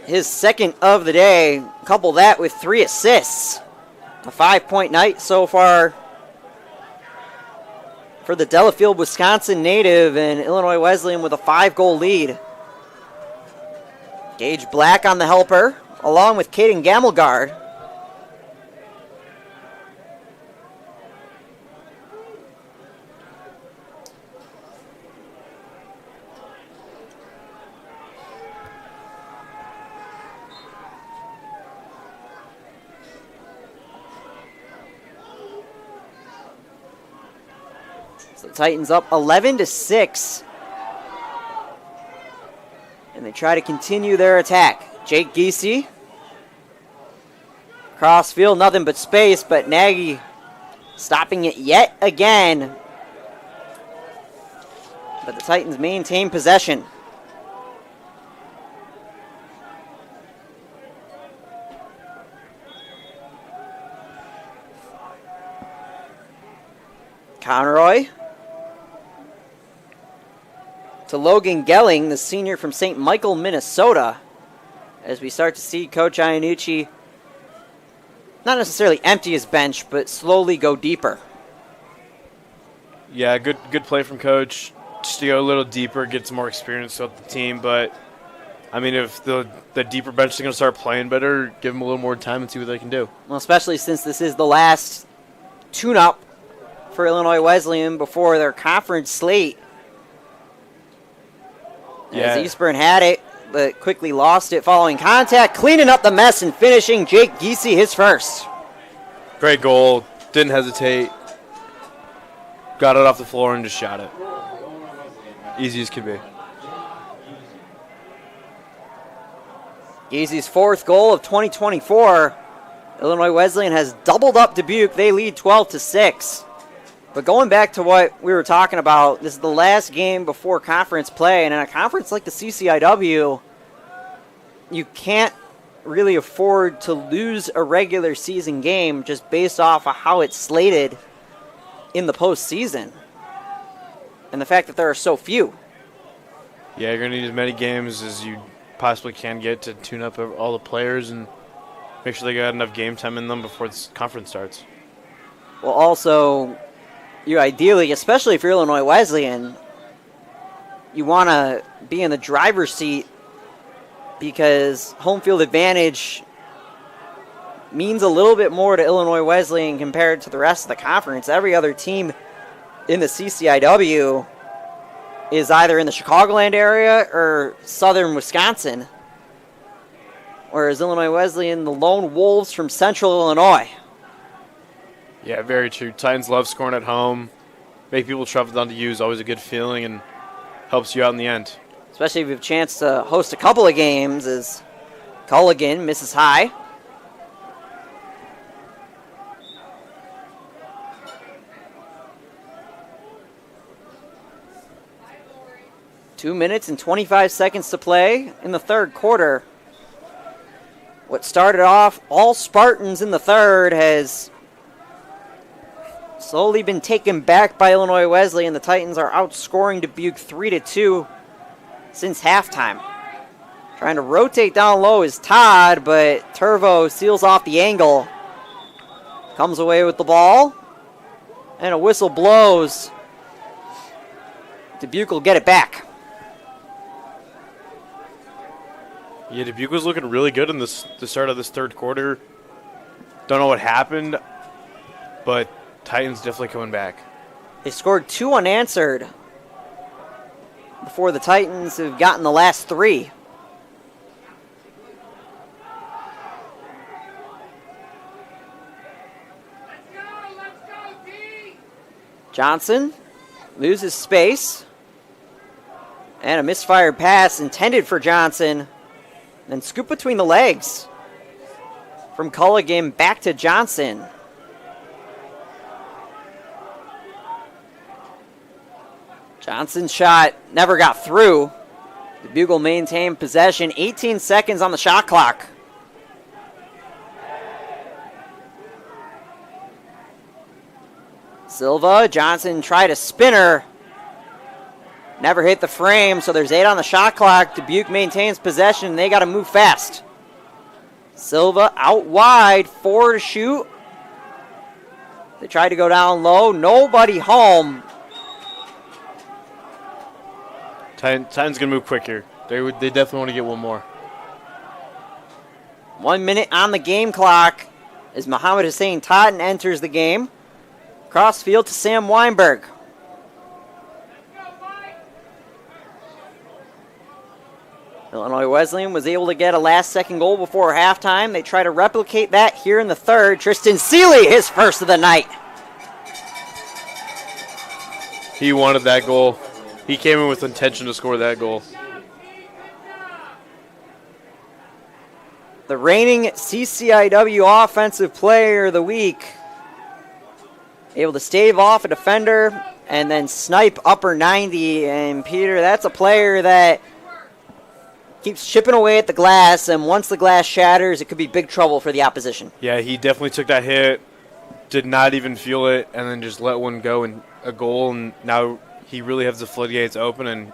His second of the day. Couple that with 3 assists. A 5-point night so far for the Delafield, Wisconsin native, and Illinois Wesleyan with a 5-goal lead. Gage Black on the helper, along with Caden Gamelgard. So the Titans up 11-6. And they try to continue their attack. Jake Giese. Crossfield, nothing but space, but Nagy stopping it yet again. But the Titans maintain possession. Conroy. To Logan Gelling, the senior from St. Michael, Minnesota, as we start to see Coach Iannucci not necessarily empty his bench, but slowly go deeper.
Yeah, good play from Coach. Just to go a little deeper, get some more experience with the team. But, I mean, if the deeper bench is going to start playing better, give them a little more time and see what they can do.
Well, especially since this is the last tune-up for Illinois Wesleyan before their conference slate.
Yeah.
As Eastburn had it, but quickly lost it following contact. Cleaning up the mess and finishing Jake Giese his first.
Great goal. Didn't hesitate. Got it off the floor and just shot it. Easy as could be.
Giese's 4th goal of 2024. Illinois Wesleyan has doubled up Dubuque. They lead 12-6. But going back to what we were talking about, this is the last game before conference play, and in a conference like the CCIW, you can't really afford to lose a regular season game just based off of how it's slated in the postseason, and the fact that there are so few.
Yeah, you're going to need as many games as you possibly can get to tune up all the players and make sure they got enough game time in them before this conference starts.
Well, also, you ideally, especially if you're Illinois Wesleyan, you want to be in the driver's seat because home field advantage means a little bit more to Illinois Wesleyan compared to the rest of the conference. Every other team in the CCIW is either in the Chicagoland area or southern Wisconsin, whereas Illinois Wesleyan, the lone wolves from central Illinois.
Yeah, very true. Titans love scoring at home. Make people travel down to you is always a good feeling and helps you out in the end.
Especially if you have a chance to host a couple of games as Culligan misses high. Two minutes and 25 seconds to play in the third quarter. What started off all Spartans in the third has slowly been taken back by Illinois Wesleyan. The Titans are outscoring Dubuque 3-2 since halftime. Trying to rotate down low is Todd, but Turvo seals off the angle. Comes away with the ball, and a whistle blows. Dubuque will get it back.
Yeah, Dubuque was looking really good in the start of this third quarter. Don't know what happened, but Titans definitely coming back.
They scored 2 unanswered before the Titans have gotten the last 3. Johnson loses space. And a misfired pass intended for Johnson. Then scoop between the legs. From Culligan back to Johnson. Johnson's shot never got through. The Bugle maintained possession. 18 seconds on the shot clock. Silva, Johnson tried a spinner. Never hit the frame, so there's 8 on the shot clock. Dubuque maintains possession, and they got to move fast. Silva out wide, 4 to shoot. They tried to go down low. Nobody home.
Titans going to move quick here. They definitely want to get one more.
1 minute on the game clock as Muhammad Hussein Totten enters the game. Cross field to Sam Weinberg. Illinois Wesleyan was able to get a last-second goal before halftime. They try to replicate that here in the third. Tristan Seeley, his first of the night.
He wanted that goal. He came in with intention to score that goal.
The reigning CCIW Offensive Player of the Week. Able to stave off a defender and then snipe upper 90. And Peter, that's a player that keeps chipping away at the glass, and once the glass shatters, it could be big trouble for the opposition.
Yeah, he definitely took that hit, did not even feel it, and then just let one go and a goal, and now he really has the floodgates open, and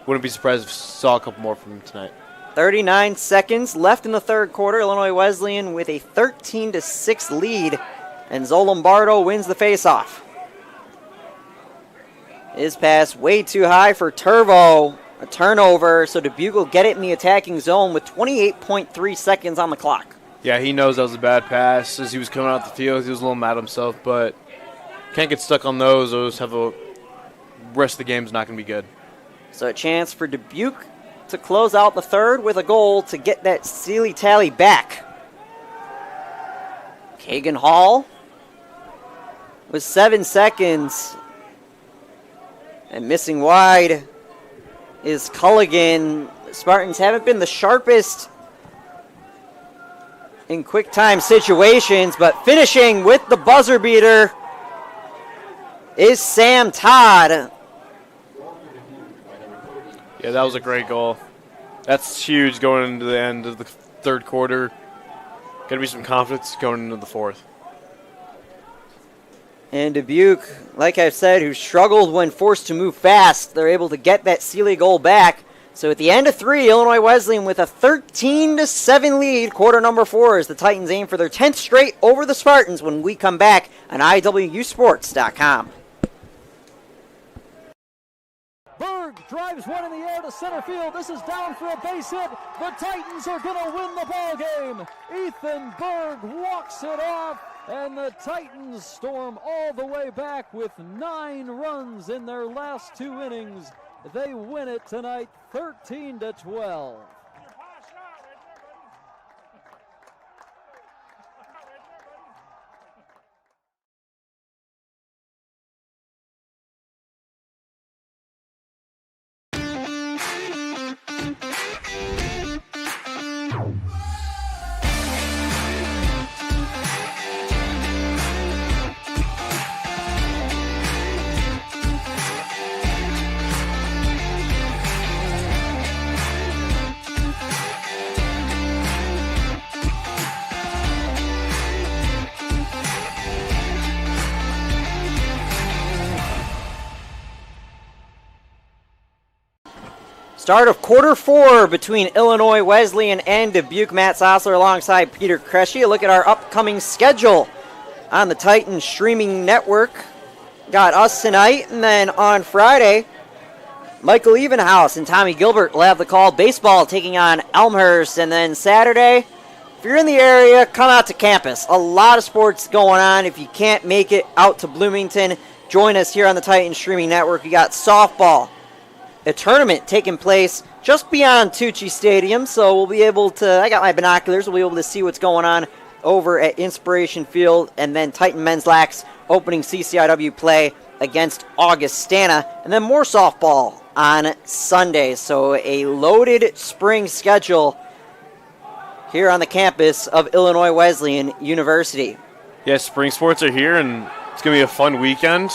wouldn't be surprised if we saw a couple more from him tonight.
39 seconds left in the third quarter. Illinois Wesleyan with a 13-6 lead, and Zolombardo wins the faceoff. His pass way too high for Turvo. A turnover, so Dubuque will get it in the attacking zone with 28.3 seconds on the clock.
Yeah, he knows that was a bad pass. As he was coming out the field, he was a little mad at himself, but can't get stuck on those. Those have a rest of the game's not going to be good.
So a chance for Dubuque to close out the third with a goal to get that Seeley tally back. Kagan Hall with 7 seconds and missing wide is Culligan. The Spartans haven't been the sharpest in quick time situations, but finishing with the buzzer beater is Sam Todd.
Yeah, that was a great goal. That's huge going into the end of the third quarter. Got to be some confidence going into the fourth.
And Dubuque, like I've said, who struggled when forced to move fast, they're able to get that Seeley goal back. So at the end of 3, Illinois Wesleyan with a 13-7 lead, quarter number 4, as the Titans aim for their 10th straight over the Spartans when we come back on IWUsports.com.
Berg drives one in the air to center field. This is down for a base hit. The Titans are going to win the ball game. Ethan Berg walks it off, and the Titans storm all the way back with 9 runs in their last 2 innings. They win it tonight, 13-12.
Start of quarter 4 between Illinois Wesleyan and Dubuque. Matt Sossler alongside Peter Kresge. A look at our upcoming schedule on the Titans streaming network. Got us tonight, and then on Friday, Michael Evenhouse and Tommy Gilbert will have the call. Baseball taking on Elmhurst. And then Saturday, if you're in the area, come out to campus. A lot of sports going on. If you can't make it out to Bloomington, join us here on the Titan Streaming Network. We got softball, a tournament taking place just beyond Tucci Stadium, so we'll be able to, I got my binoculars, we'll be able to see what's going on over at Inspiration Field, and then Titan Men's Lax opening CCIW play against Augustana, and then more softball on Sunday. So a loaded spring schedule here on the campus of Illinois Wesleyan University.
Yeah, spring sports are here, and it's going to be a fun weekend.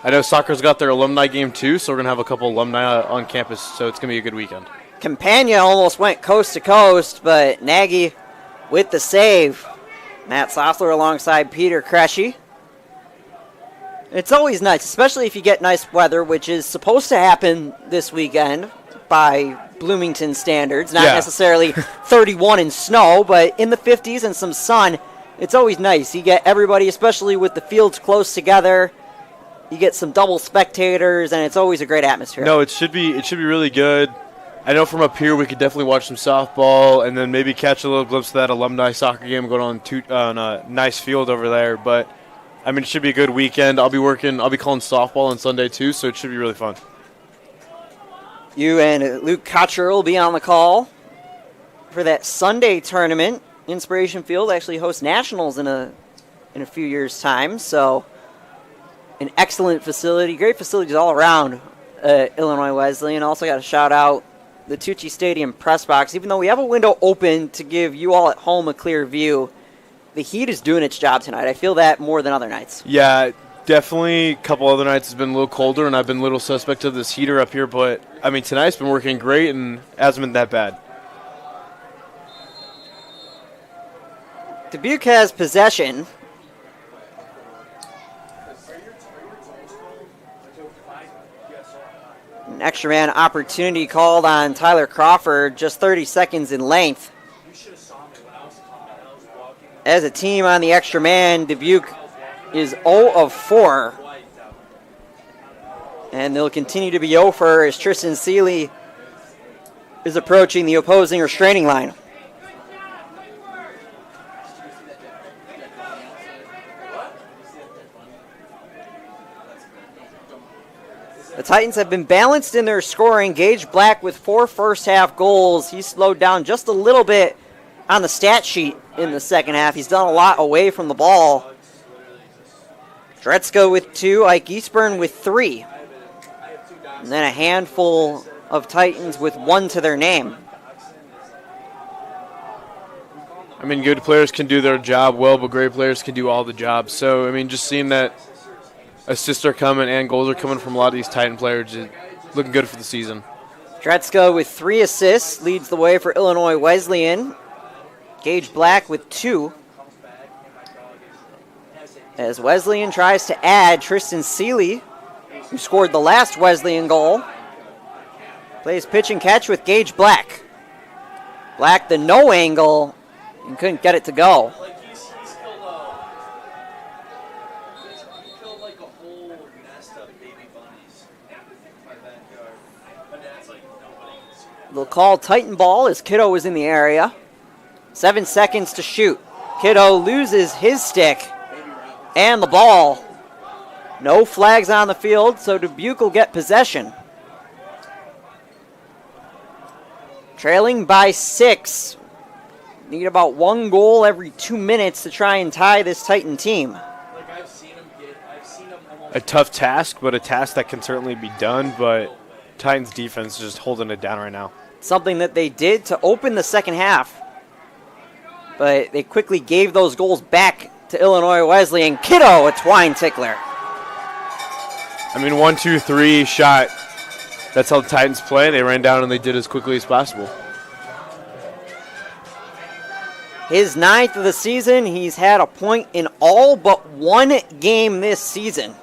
I know soccer's got their alumni game too, so we're going to have a couple alumni on campus, so it's going to be a good weekend.
Campagna almost went coast to coast, but Nagy with the save. Matt Sossler alongside Peter Kreshe. It's always nice, especially if you get nice weather, which is supposed to happen this weekend by Bloomington standards. Not necessarily 31 in snow, but in the 50s and some sun. It's always nice. You get everybody, especially with the fields close together. You get some double spectators, and it's always a great atmosphere.
No, it should be really good. I know from up here we could definitely watch some softball and then maybe catch a little glimpse of that alumni soccer game going on a nice field over there. But, I mean, it should be a good weekend. I'll be calling softball on Sunday too, so it should be really fun.
You and Luke Kocher will be on the call for that Sunday tournament. Inspiration Field actually hosts nationals in a few years' time, so an excellent facility, great facilities all around Illinois Wesleyan. Also got to shout out the Tucci Stadium press box. Even though we have a window open to give you all at home a clear view, the heat is doing its job tonight. I feel that more than other nights.
Yeah, definitely. A couple other nights has been a little colder, and I've been a little suspect of this heater up here. But, I mean, tonight's been working great and hasn't been that bad.
Dubuque has possession. An extra man opportunity called on Tyler Crawford, just 30 seconds in length. As a team on the extra man, Dubuque is 0 of 4. And they'll continue to be 0 for as Tristan Seeley is approaching the opposing restraining line. The Titans have been balanced in their scoring. Gage Black with 4 first-half goals. He slowed down just a little bit on the stat sheet in the second half. He's done a lot away from the ball. Dretzko with 2, Ike Eastburn with 3. And then a handful of Titans with 1 to their name.
I mean, good players can do their job well, but great players can do all the jobs. So, I mean, just seeing that assists are coming and goals are coming from a lot of these Titan players is looking good for the season.
Dretzko with 3 assists leads the way for Illinois Wesleyan. Gage Black with 2. As Wesleyan tries to add, Tristan Seeley, who scored the last Wesleyan goal, plays pitch and catch with Gage Black. Black the no angle and couldn't get it to go. They'll call Titan ball as Kiddo was in the area. 7 seconds to shoot. Kiddo loses his stick and the ball. No flags on the field, so Dubuque will get possession. Trailing by 6. Need about 1 goal every 2 minutes to try and tie this Titan team.
A tough task, but a task that can certainly be done, but Titans defense is just holding it down right now.
Something that they did to open the second half. But they quickly gave those goals back to Illinois Wesleyan. Kiddo, a twine tickler.
I mean, 1, 2, 3 shot. That's how the Titans play. They ran down and they did as quickly as possible.
His 9th of the season. He's had a point in all but 1 game this season.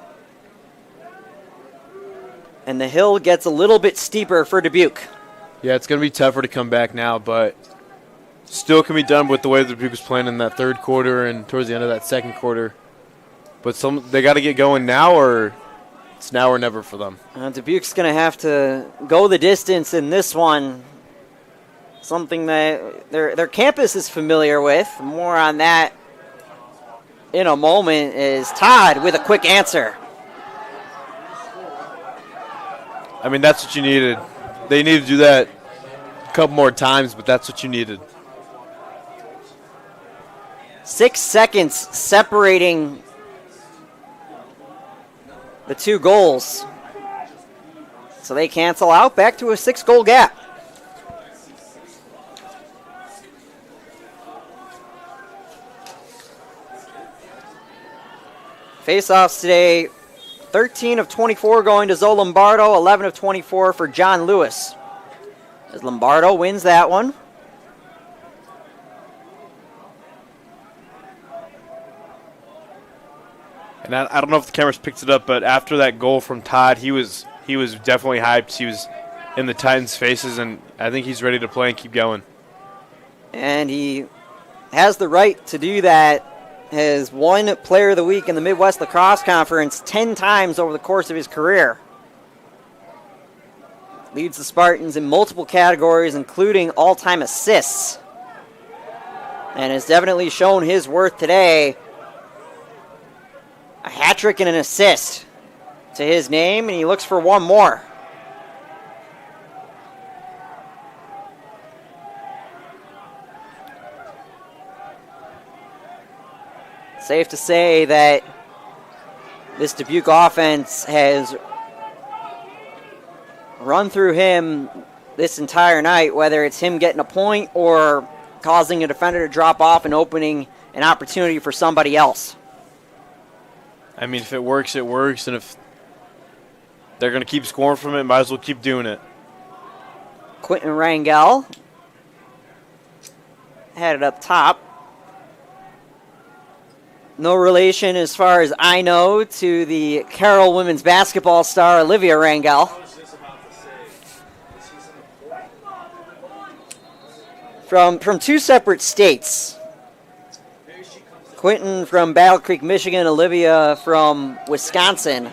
And the hill gets a little bit steeper for Dubuque.
Yeah, it's going to be tougher to come back now, but still can be done with the way the Dubuque was playing in that third quarter and towards the end of that second quarter. But they got to get going now, or It's now or never for them.
Dubuque's going to have to go the distance in this one. Something that their campus is familiar with. More on that in a moment. Is Todd with a quick answer.
I mean, that's what you needed. They needed to do that a couple more times, but that's what you needed.
6 seconds separating the two goals. So they cancel out, back to a 6-goal gap. Face-offs today, 13 of 24 going to Zoe Lombardo, 11 of 24 for John Lewis. As Lombardo wins that one.
And I don't know if the cameras picked it up, but after that goal from Todd, he was definitely hyped. He was in the Titans' faces, and I think he's ready to play and keep going.
And he has the right to do that. Has won Player of the Week in the Midwest Lacrosse Conference 10 times over the course of his career. Leads the Spartans in multiple categories, including all-time assists. And has definitely shown his worth today. A hat trick and an assist to his name, and he looks for one more. Safe to say that this Dubuque offense has run through him this entire night, whether it's him getting a point or causing a defender to drop off and opening an opportunity for somebody else.
I mean, if it works, it works, and if they're going to keep scoring from it, might as well keep doing it.
Quentin Rangel had it up top. No relation, as far as I know, to the Carroll women's basketball star Olivia Rangel. From two separate states. Quentin from Battle Creek, Michigan, Olivia from Wisconsin,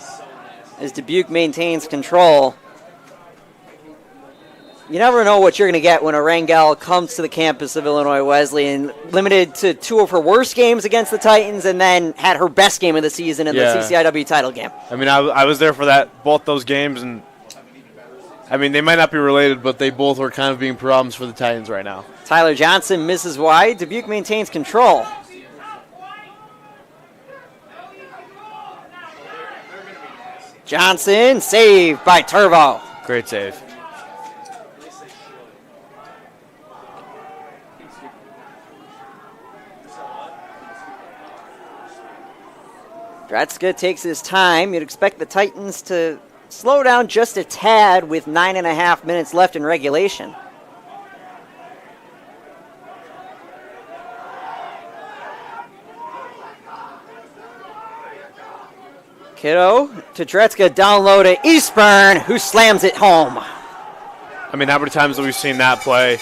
as Dubuque maintains control. You never know what you're going to get when a Rangel comes to the campus of Illinois Wesleyan, limited to 2 of her worst games against the Titans, and then had her best game of the season in the CCIW title game.
I mean, I was there for both those games, and I mean, they might not be related, but they both are kind of being problems for the Titans right now.
Tyler Johnson misses wide. Dubuque maintains control. Johnson, saved by Turbo.
Great save.
Dretzka takes his time. You'd expect the Titans to slow down just a tad with 9.5 minutes left in regulation. Kiddo to Dretzka, down low to Eastburn, who slams it home.
I mean, how many times have we seen that play?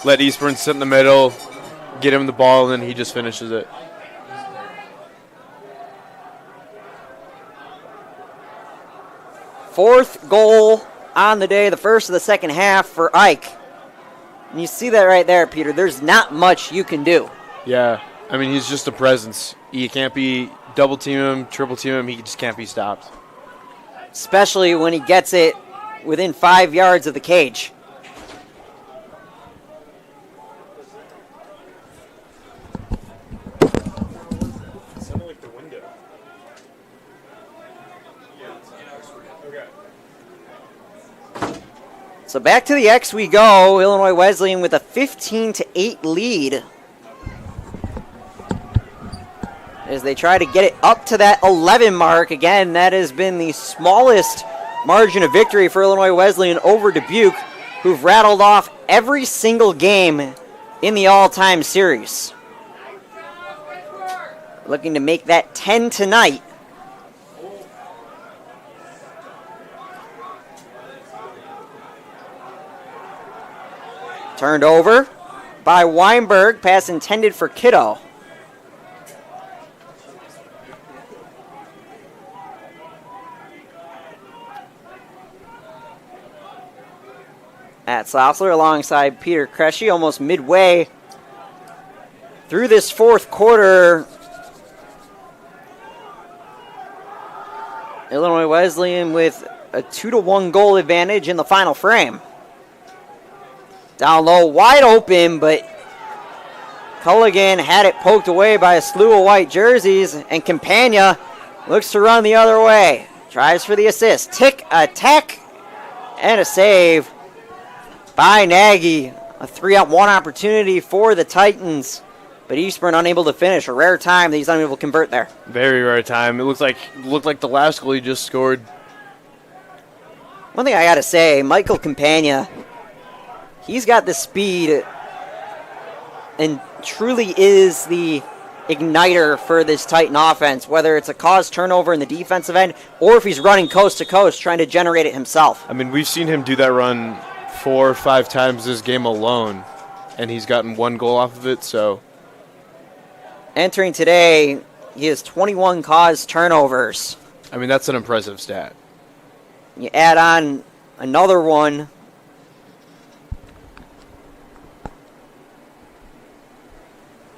Let Eastburn sit in the middle, get him the ball, and then he just finishes it.
Fourth goal on the day, the first of the second half for Ike. And you see that right there, Peter. There's not much you can do.
Yeah, I mean, he's just a presence. You can't be double team him, triple team him. He just can't be stopped.
Especially when he gets it within 5 yards of the cage. So back to the X we go. Illinois Wesleyan with a 15-8 lead, as they try to get it up to that 11 mark. Again, that has been the smallest margin of victory for Illinois Wesleyan over Dubuque, who've rattled off every single game in the all-time series. Looking to make that 10 tonight. Turned over by Weinberg. Pass intended for Kiddo. Matt Sossler alongside Peter Kresge, almost midway through this fourth quarter. Illinois Wesleyan with a 2-1 goal advantage in the final frame. Down low, wide open, but Culligan had it poked away by a slew of white jerseys, and Campagna looks to run the other way. Tries for the assist. Tick, attack, and a save by Nagy. A 3-on-1 opportunity for the Titans, but Eastburn unable to finish. A rare time that he's unable to convert there.
Very rare time. It looked like the last goal he just scored.
One thing I got to say, Michael Campagna, he's got the speed and truly is the igniter for this Titan offense, whether it's a caused turnover in the defensive end or if he's running coast to coast trying to generate it himself.
I mean, we've seen him do that run 4 or 5 times this game alone, and he's gotten 1 goal off of it, so.
Entering today, he has 21 caused turnovers.
I mean, that's an impressive stat.
You add on another one.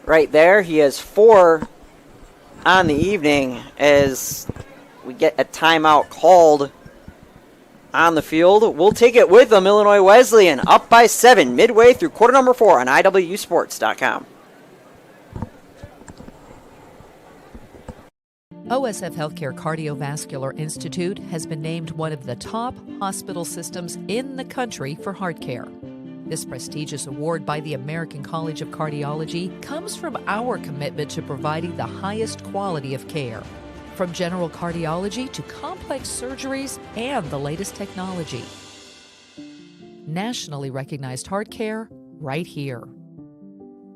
Right there, he has 4 on the evening as we get a timeout called on the field. We'll take it with them. Illinois Wesleyan up by 7 midway through quarter number 4 on IWSports.com.
OSF Healthcare Cardiovascular Institute has been named one of the top hospital systems in the country for heart care. This prestigious award by the American College of Cardiology comes from our commitment to providing the highest quality of care. From general cardiology to complex surgeries and the latest technology. Nationally recognized heart care right here.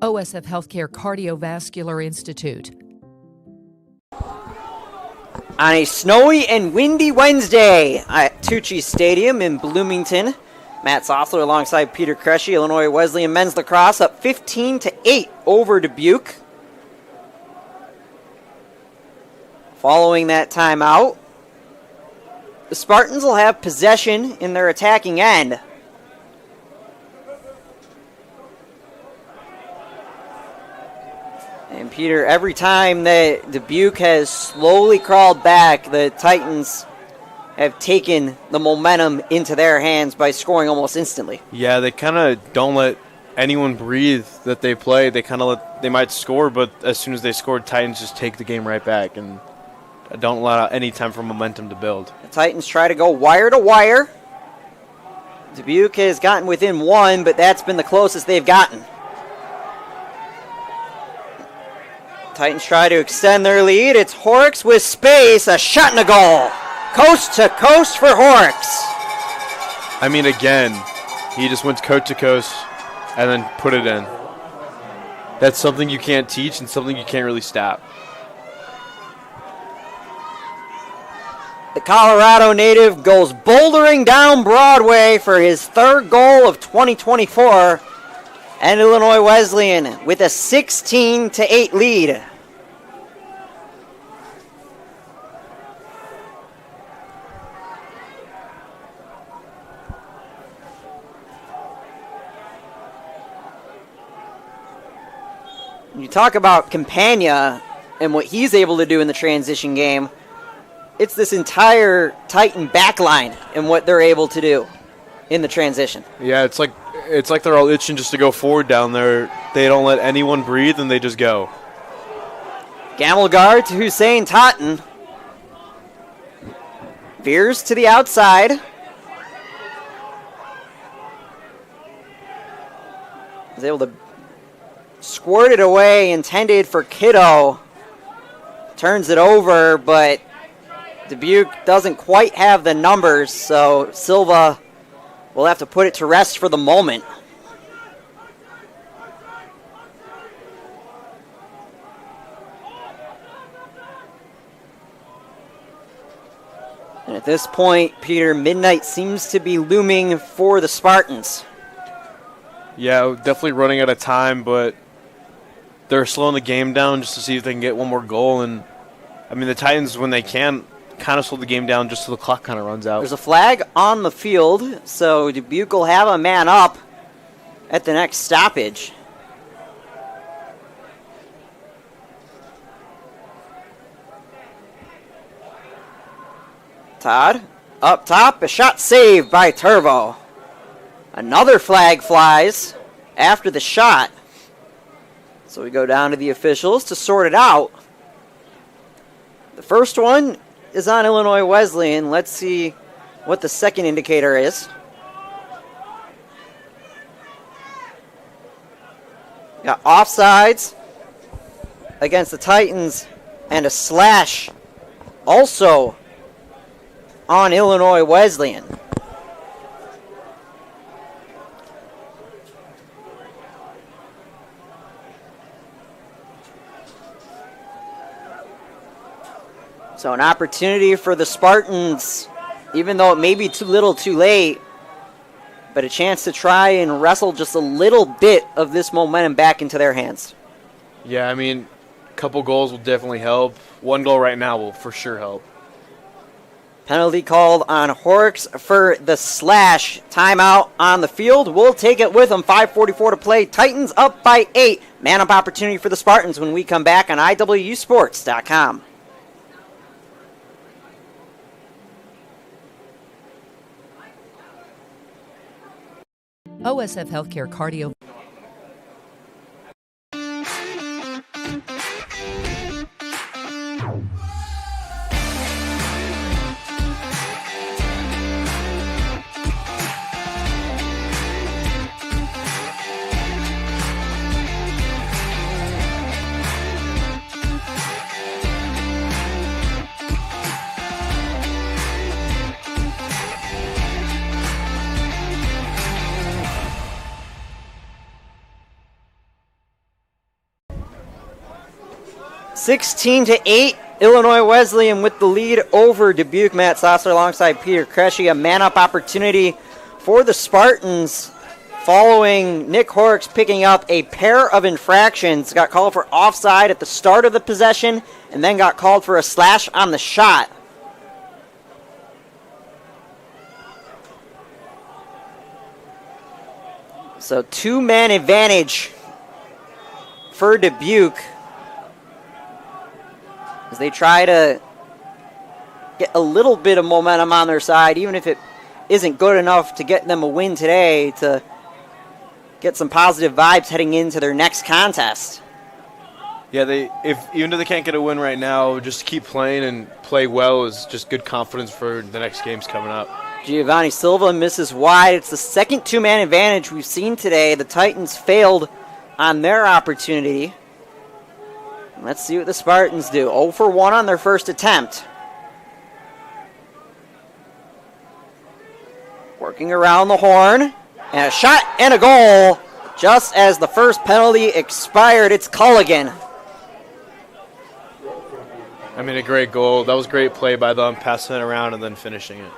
OSF Healthcare Cardiovascular Institute.
On a snowy and windy Wednesday at Tucci Stadium in Bloomington, Matt Sossler alongside Peter Kresge, Illinois Wesleyan men's lacrosse up 15-8 over Dubuque. Following that timeout, the Spartans will have possession in their attacking end. And Peter, every time that Dubuque has slowly crawled back, the Titans have taken the momentum into their hands by scoring almost instantly.
Yeah, they kind of don't let anyone breathe that they play. They might score, but as soon as they score, Titans just take the game right back and don't allow any time for momentum to build.
The Titans try to go wire to wire. Dubuque has gotten within 1, but that's been the closest they've gotten. Titans try to extend their lead. It's Horrocks with space, a shot and a goal. Coast to coast for Horrocks.
I mean, again, he just went coast to coast and then put it in. That's something you can't teach and something you can't really stop.
The Colorado native goes bouldering down Broadway for his 3rd goal of 2024. And Illinois Wesleyan with a 16-8 lead. You talk about Campagna and what he's able to do in the transition game. It's this entire Titan backline and what they're able to do in the transition.
Yeah, it's like they're all itching just to go forward down there. They don't let anyone breathe, and they just go.
Gamelgard to Hussein Totten. Veers to the outside. Is able to squirt it away, intended for Kiddo. Turns it over, but Dubuque doesn't quite have the numbers, so Silva will have to put it to rest for the moment. And at this point, Peter, midnight seems to be looming for the Spartans.
Yeah, definitely running out of time, but they're slowing the game down just to see if they can get one more goal. And I mean, the Titans, when they can kind of slow the game down just so the clock kind of runs out.
There's a flag on the field, so Dubuque will have a man up at the next stoppage. Todd, up top, a shot saved by Turvo. Another flag flies after the shot. So we go down to the officials to sort it out. The first one is on Illinois Wesleyan. Let's see what the second indicator is. Got offsides against the Titans and a slash also on Illinois Wesleyan. So an opportunity for the Spartans, even though it may be too little too late, but a chance to try and wrestle just a little bit of this momentum back into their hands.
Yeah, I mean, a couple goals will definitely help. One goal right now will for sure help.
Penalty called on Horrocks for the slash. Timeout on the field. We'll take it with them. 5:44 to play. Titans up by 8. Man up opportunity for the Spartans when we come back on IWSports.com.
OSF Healthcare Cardio.
(16 to 8). Illinois Wesleyan with the lead over Dubuque. Matt Sosser alongside Peter Kresge. A man-up opportunity for the Spartans following Nick Horrocks picking up a pair of infractions. Got called for offside at the start of the possession and then got called for a slash on the shot. So two-man advantage for Dubuque as they try to get a little bit of momentum on their side, even if it isn't good enough to get them a win today, to get some positive vibes heading into their next contest.
Yeah, even though they can't get a win right now, just keep playing and play well is just good confidence for the next games coming up.
Giovanni Silva misses wide. It's the second two-man advantage we've seen today. The Titans failed on their opportunity. Let's see what the Spartans do. 0 for 1 on their first attempt. Working around the horn. And a shot and a goal. Just as the first penalty expired, it's Culligan.
I mean, a great goal. That was great play by them, passing it around and then finishing it.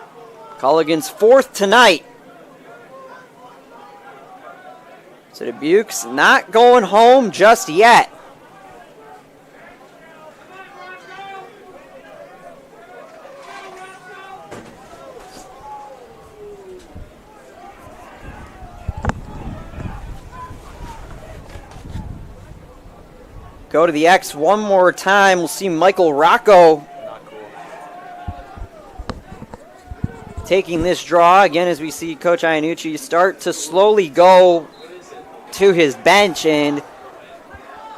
Culligan's fourth tonight. So Dubuque's not going home just yet. Go to the X one more time. We'll see Michael Rocco taking this draw. Again, as we see Coach Iannucci start to slowly go to his bench. And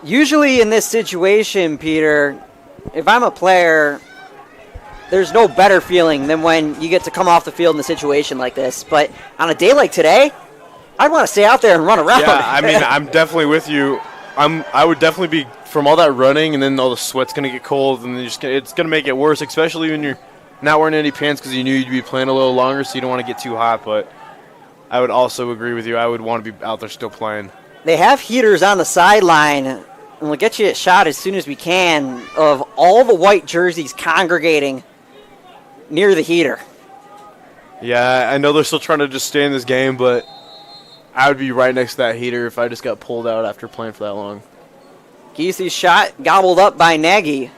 usually in this situation, Peter, if I'm a player, there's no better feeling than when you get to come off the field in a situation like this. But on a day like today, I'd want to stay out there and run around.
Yeah, I mean, I'm definitely with you. I would definitely be, from all that running and then all the sweat's going to get cold and it's going to make it worse, especially when you're not wearing any pants because you knew you'd be playing a little longer, so you don't want to get too hot. But I would also agree with you. I would want to be out there still playing.
They have heaters on the sideline, and we'll get you a shot as soon as we can of all the white jerseys congregating near the heater.
Yeah, I know they're still trying to just stay in this game, but I would be right next to that heater if I just got pulled out after playing for that long.
Giesi's shot gobbled up by Nagy.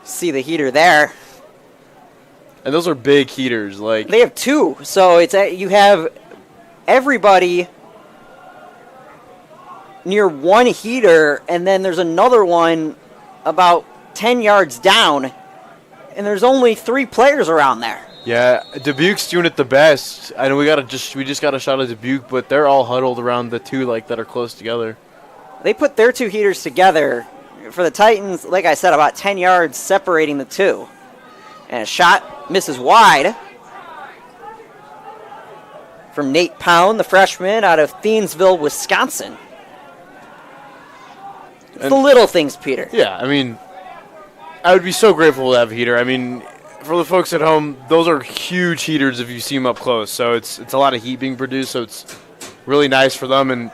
See the heater there.
And those are big heaters. Like
They have two, so you have everybody near one heater, and then there's another one about 10 yards down, and there's only 3 players around there.
Yeah, Dubuque's doing it the best. I know we just got a shot at Dubuque, but they're all huddled around the two that are close together.
They put their 2 heaters together. For the Titans, like I said, about 10 yards separating the two. And a shot misses wide from Nate Pound, the freshman out of Thiensville, Wisconsin. It's the little things, Peter.
Yeah, I mean, I would be so grateful to have a heater. I mean, for the folks at home, those are huge heaters if you see them up close. So it's a lot of heat being produced, so it's really nice for them. And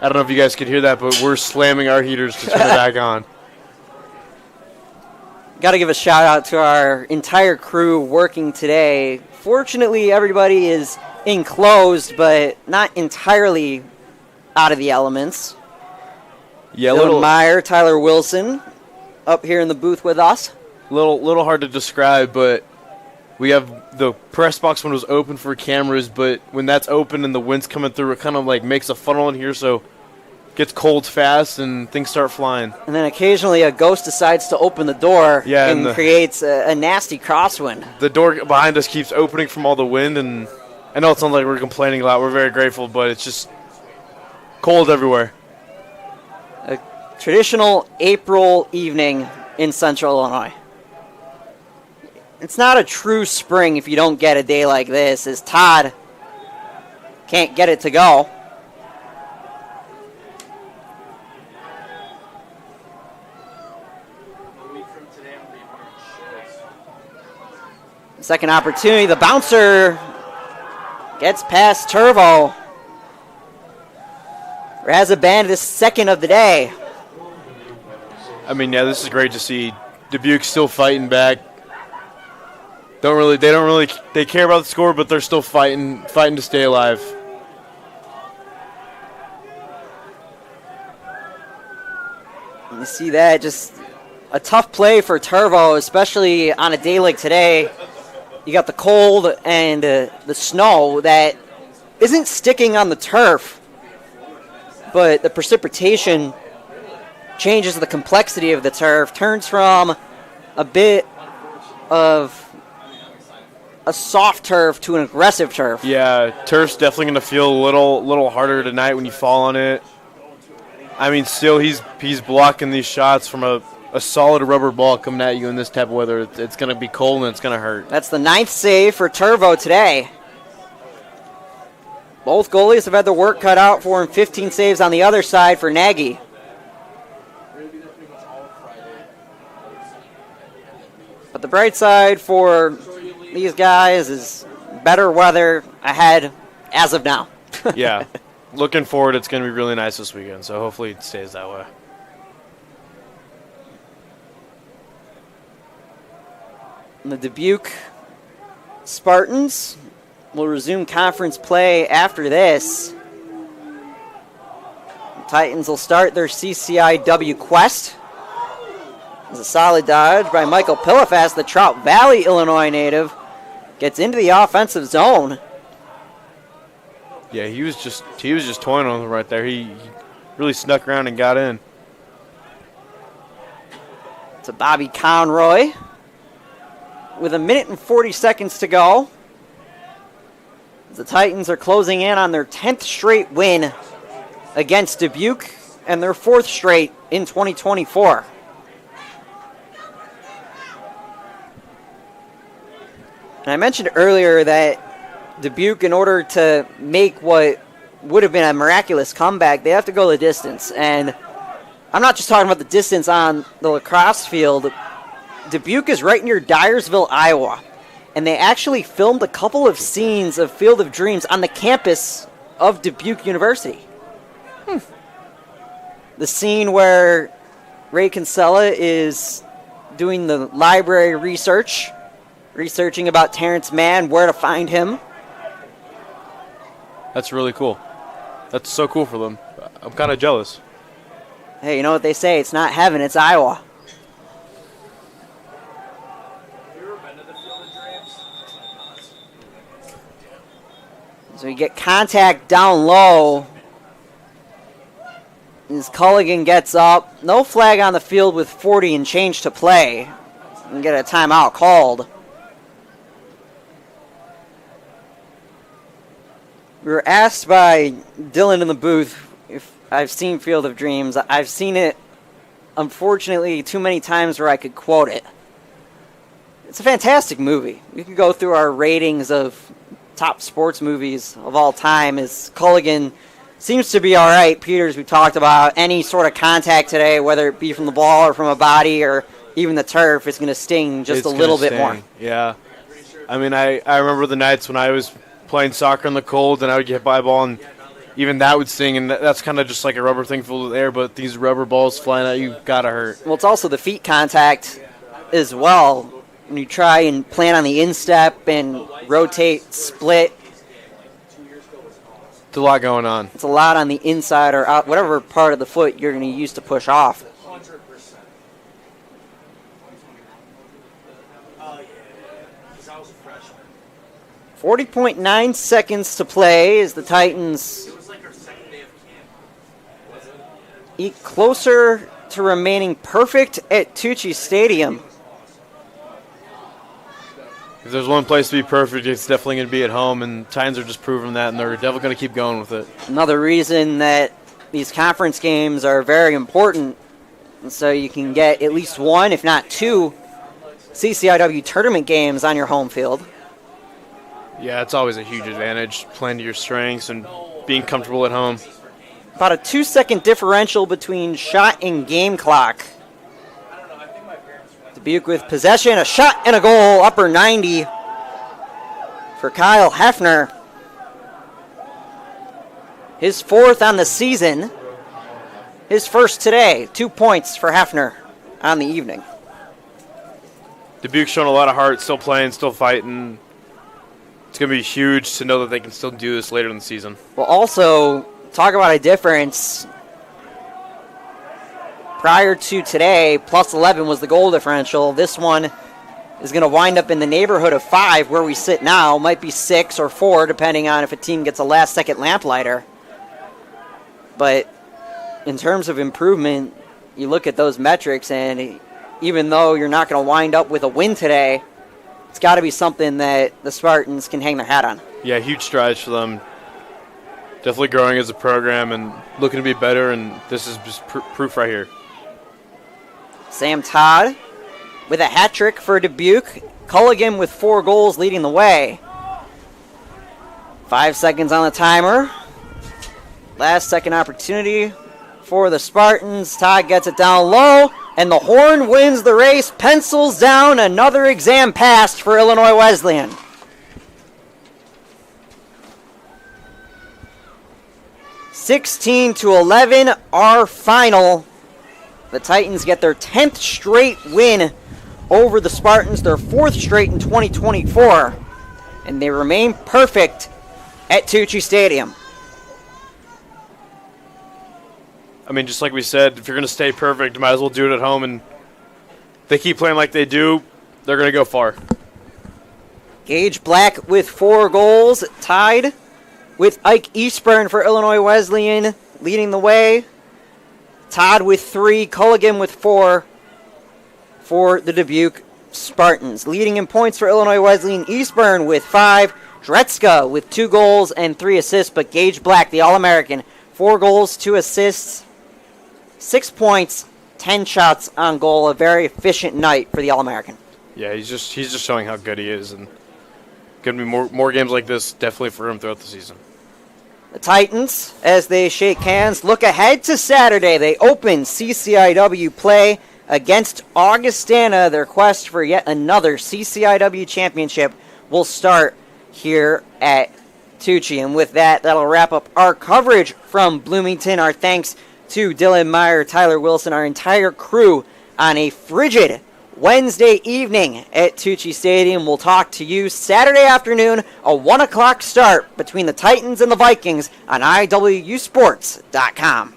I don't know if you guys could hear that, but we're slamming our heaters to turn it back on.
Got to give a shout out to our entire crew working today. Fortunately, everybody is enclosed, but not entirely out of the elements.
Yeah,
Dylan Meyer, Tyler Wilson, up here in the booth with us.
Little hard to describe, but we have the press box windows open for cameras, but when that's open and the wind's coming through, it kind of like makes a funnel in here, so it gets cold fast and things start flying.
And then occasionally a ghost decides to open the door and creates a nasty crosswind.
The door behind us keeps opening from all the wind, and I know it sounds like we're complaining a lot. We're very grateful, but it's just cold everywhere.
A traditional April evening in Central Illinois. It's not a true spring if you don't get a day like this, as Todd can't get it to go. Second opportunity, the bouncer gets past Turvo. Razaband is second of the day.
I mean, yeah, this is great to see. Dubuque still fighting back. They care about the score, but they're still fighting to stay alive.
You see that, just a tough play for Turvo, especially on a day like today. You got the cold and the snow that isn't sticking on the turf, but the precipitation changes the complexity of the turf, turns from a bit of a soft turf to an aggressive turf.
Yeah, turf's definitely going to feel a little harder tonight when you fall on it. I mean, still he's blocking these shots from a solid rubber ball coming at you in this type of weather. It's going to be cold and it's going to hurt.
That's the 9th save for Turvo today. Both goalies have had the work cut out for him. 15 saves on the other side for Nagy. But the bright side for these guys is better weather ahead as of now.
Yeah. Looking forward, it's going to be really nice this weekend, so hopefully it stays that way.
The Dubuque Spartans will resume conference play after this. The Titans will start their CCIW quest. It's a solid dodge by Michael Pillifast, the Trout Valley, Illinois native. Gets into the offensive zone.
Yeah, he was just toying on him right there. He really snuck around and got in.
To Bobby Conroy with 1 minute and 40 seconds to go. The Titans are closing in on their 10th straight win against Dubuque and their 4th straight in 2024. And I mentioned earlier that Dubuque, in order to make what would have been a miraculous comeback, they have to go the distance. And I'm not just talking about the distance on the lacrosse field. Dubuque is right near Dyersville, Iowa. And they actually filmed a couple of scenes of Field of Dreams on the campus of Dubuque University. The scene where Ray Kinsella is doing the library researching about Terrence Mann, where to find him.
That's really cool. That's so cool for them. I'm kind of jealous.
Hey, you know what they say? It's not heaven, it's Iowa. We get contact down low. As Culligan gets up, no flag on the field with 40 and change to play. And get a timeout called. We were asked by Dylan in the booth if I've seen Field of Dreams. I've seen it, unfortunately, too many times where I could quote it. It's a fantastic movie. We could go through our ratings of top sports movies of all time as Culligan seems to be all right. Peters, we talked about any sort of contact today, whether it be from the ball or from a body or even the turf, is going to sting just a little bit more.
Yeah. I mean, I remember the nights when I was playing soccer in the cold and I would get by a ball and even that would sting, and that's kind of just like a rubber thing filled with air, but these rubber balls flying at you gotta hurt.
Well, it's also the feet contact as well. When you try and plan on the instep and rotate, split,
it's a lot going on.
It's a lot on the inside or out, whatever part of the foot you're going to use to push off. 40.9 seconds to play as the Titans eat closer to remaining perfect at Tucci Stadium.
If there's one place to be perfect, it's definitely going to be at home, and Titans are just proving that, and they're definitely going to keep going with it.
Another reason that these conference games are very important, and so you can get at least one, if not two, CCIW tournament games on your home field.
Yeah, it's always a huge advantage, playing to your strengths and being comfortable at home.
About a 2-second differential between shot and game clock. Dubuque with possession, a shot and a goal, upper 90 for Kyle Hefner. His fourth on the season. His first today. 2 points for Hefner on the evening.
Dubuque's showing a lot of heart, still playing, still fighting. It's going to be huge to know that they can still do this later in the season.
Well, also, talk about a difference. Prior to today, plus 11 was the goal differential. This one is going to wind up in the neighborhood of 5 where we sit now. Might be 6 or 4, depending on if a team gets a last-second lamplighter. But in terms of improvement, you look at those metrics, and even though you're not going to wind up with a win today, it's got to be something that the Spartans can hang their hat on.
Yeah, huge strides for them. Definitely growing as a program and looking to be better, and this is just proof right here.
Sam Todd with a hat trick for Dubuque. Culligan with 4 goals leading the way. 5 seconds on the timer. Last second opportunity for the Spartans. Todd gets it down low, and the Horn wins the race, pencils down another exam passed for Illinois Wesleyan. (16-11) our final. The Titans get their 10th straight win over the Spartans, their 4th straight in 2024, and they remain perfect at Tucci Stadium.
I mean, just like we said, if you're going to stay perfect, you might as well do it at home, and if they keep playing like they do, they're going to go far.
Gage Black with 4 goals, tied with Ike Eastburn for Illinois Wesleyan, leading the way. Todd with 3, Culligan with 4 for the Dubuque Spartans. Leading in points for Illinois Wesleyan, Eastburn with 5, Dretzka with 2 goals and 3 assists, but Gage Black, the All-American, 4 goals, 2 assists, 6 points, 10 shots on goal. A very efficient night for the All-American.
Yeah, he's just showing how good he is, and going to be more games like this definitely for him throughout the season.
The Titans, as they shake hands, look ahead to Saturday. They open CCIW play against Augustana. Their quest for yet another CCIW championship will start here at Tucci. And with that, that'll wrap up our coverage from Bloomington. Our thanks to Dylan Meyer, Tyler Wilson, our entire crew on a frigid Wednesday evening at Tucci Stadium. We'll talk to you Saturday afternoon, a 1 o'clock start between the Titans and the Vikings on IWUsports.com.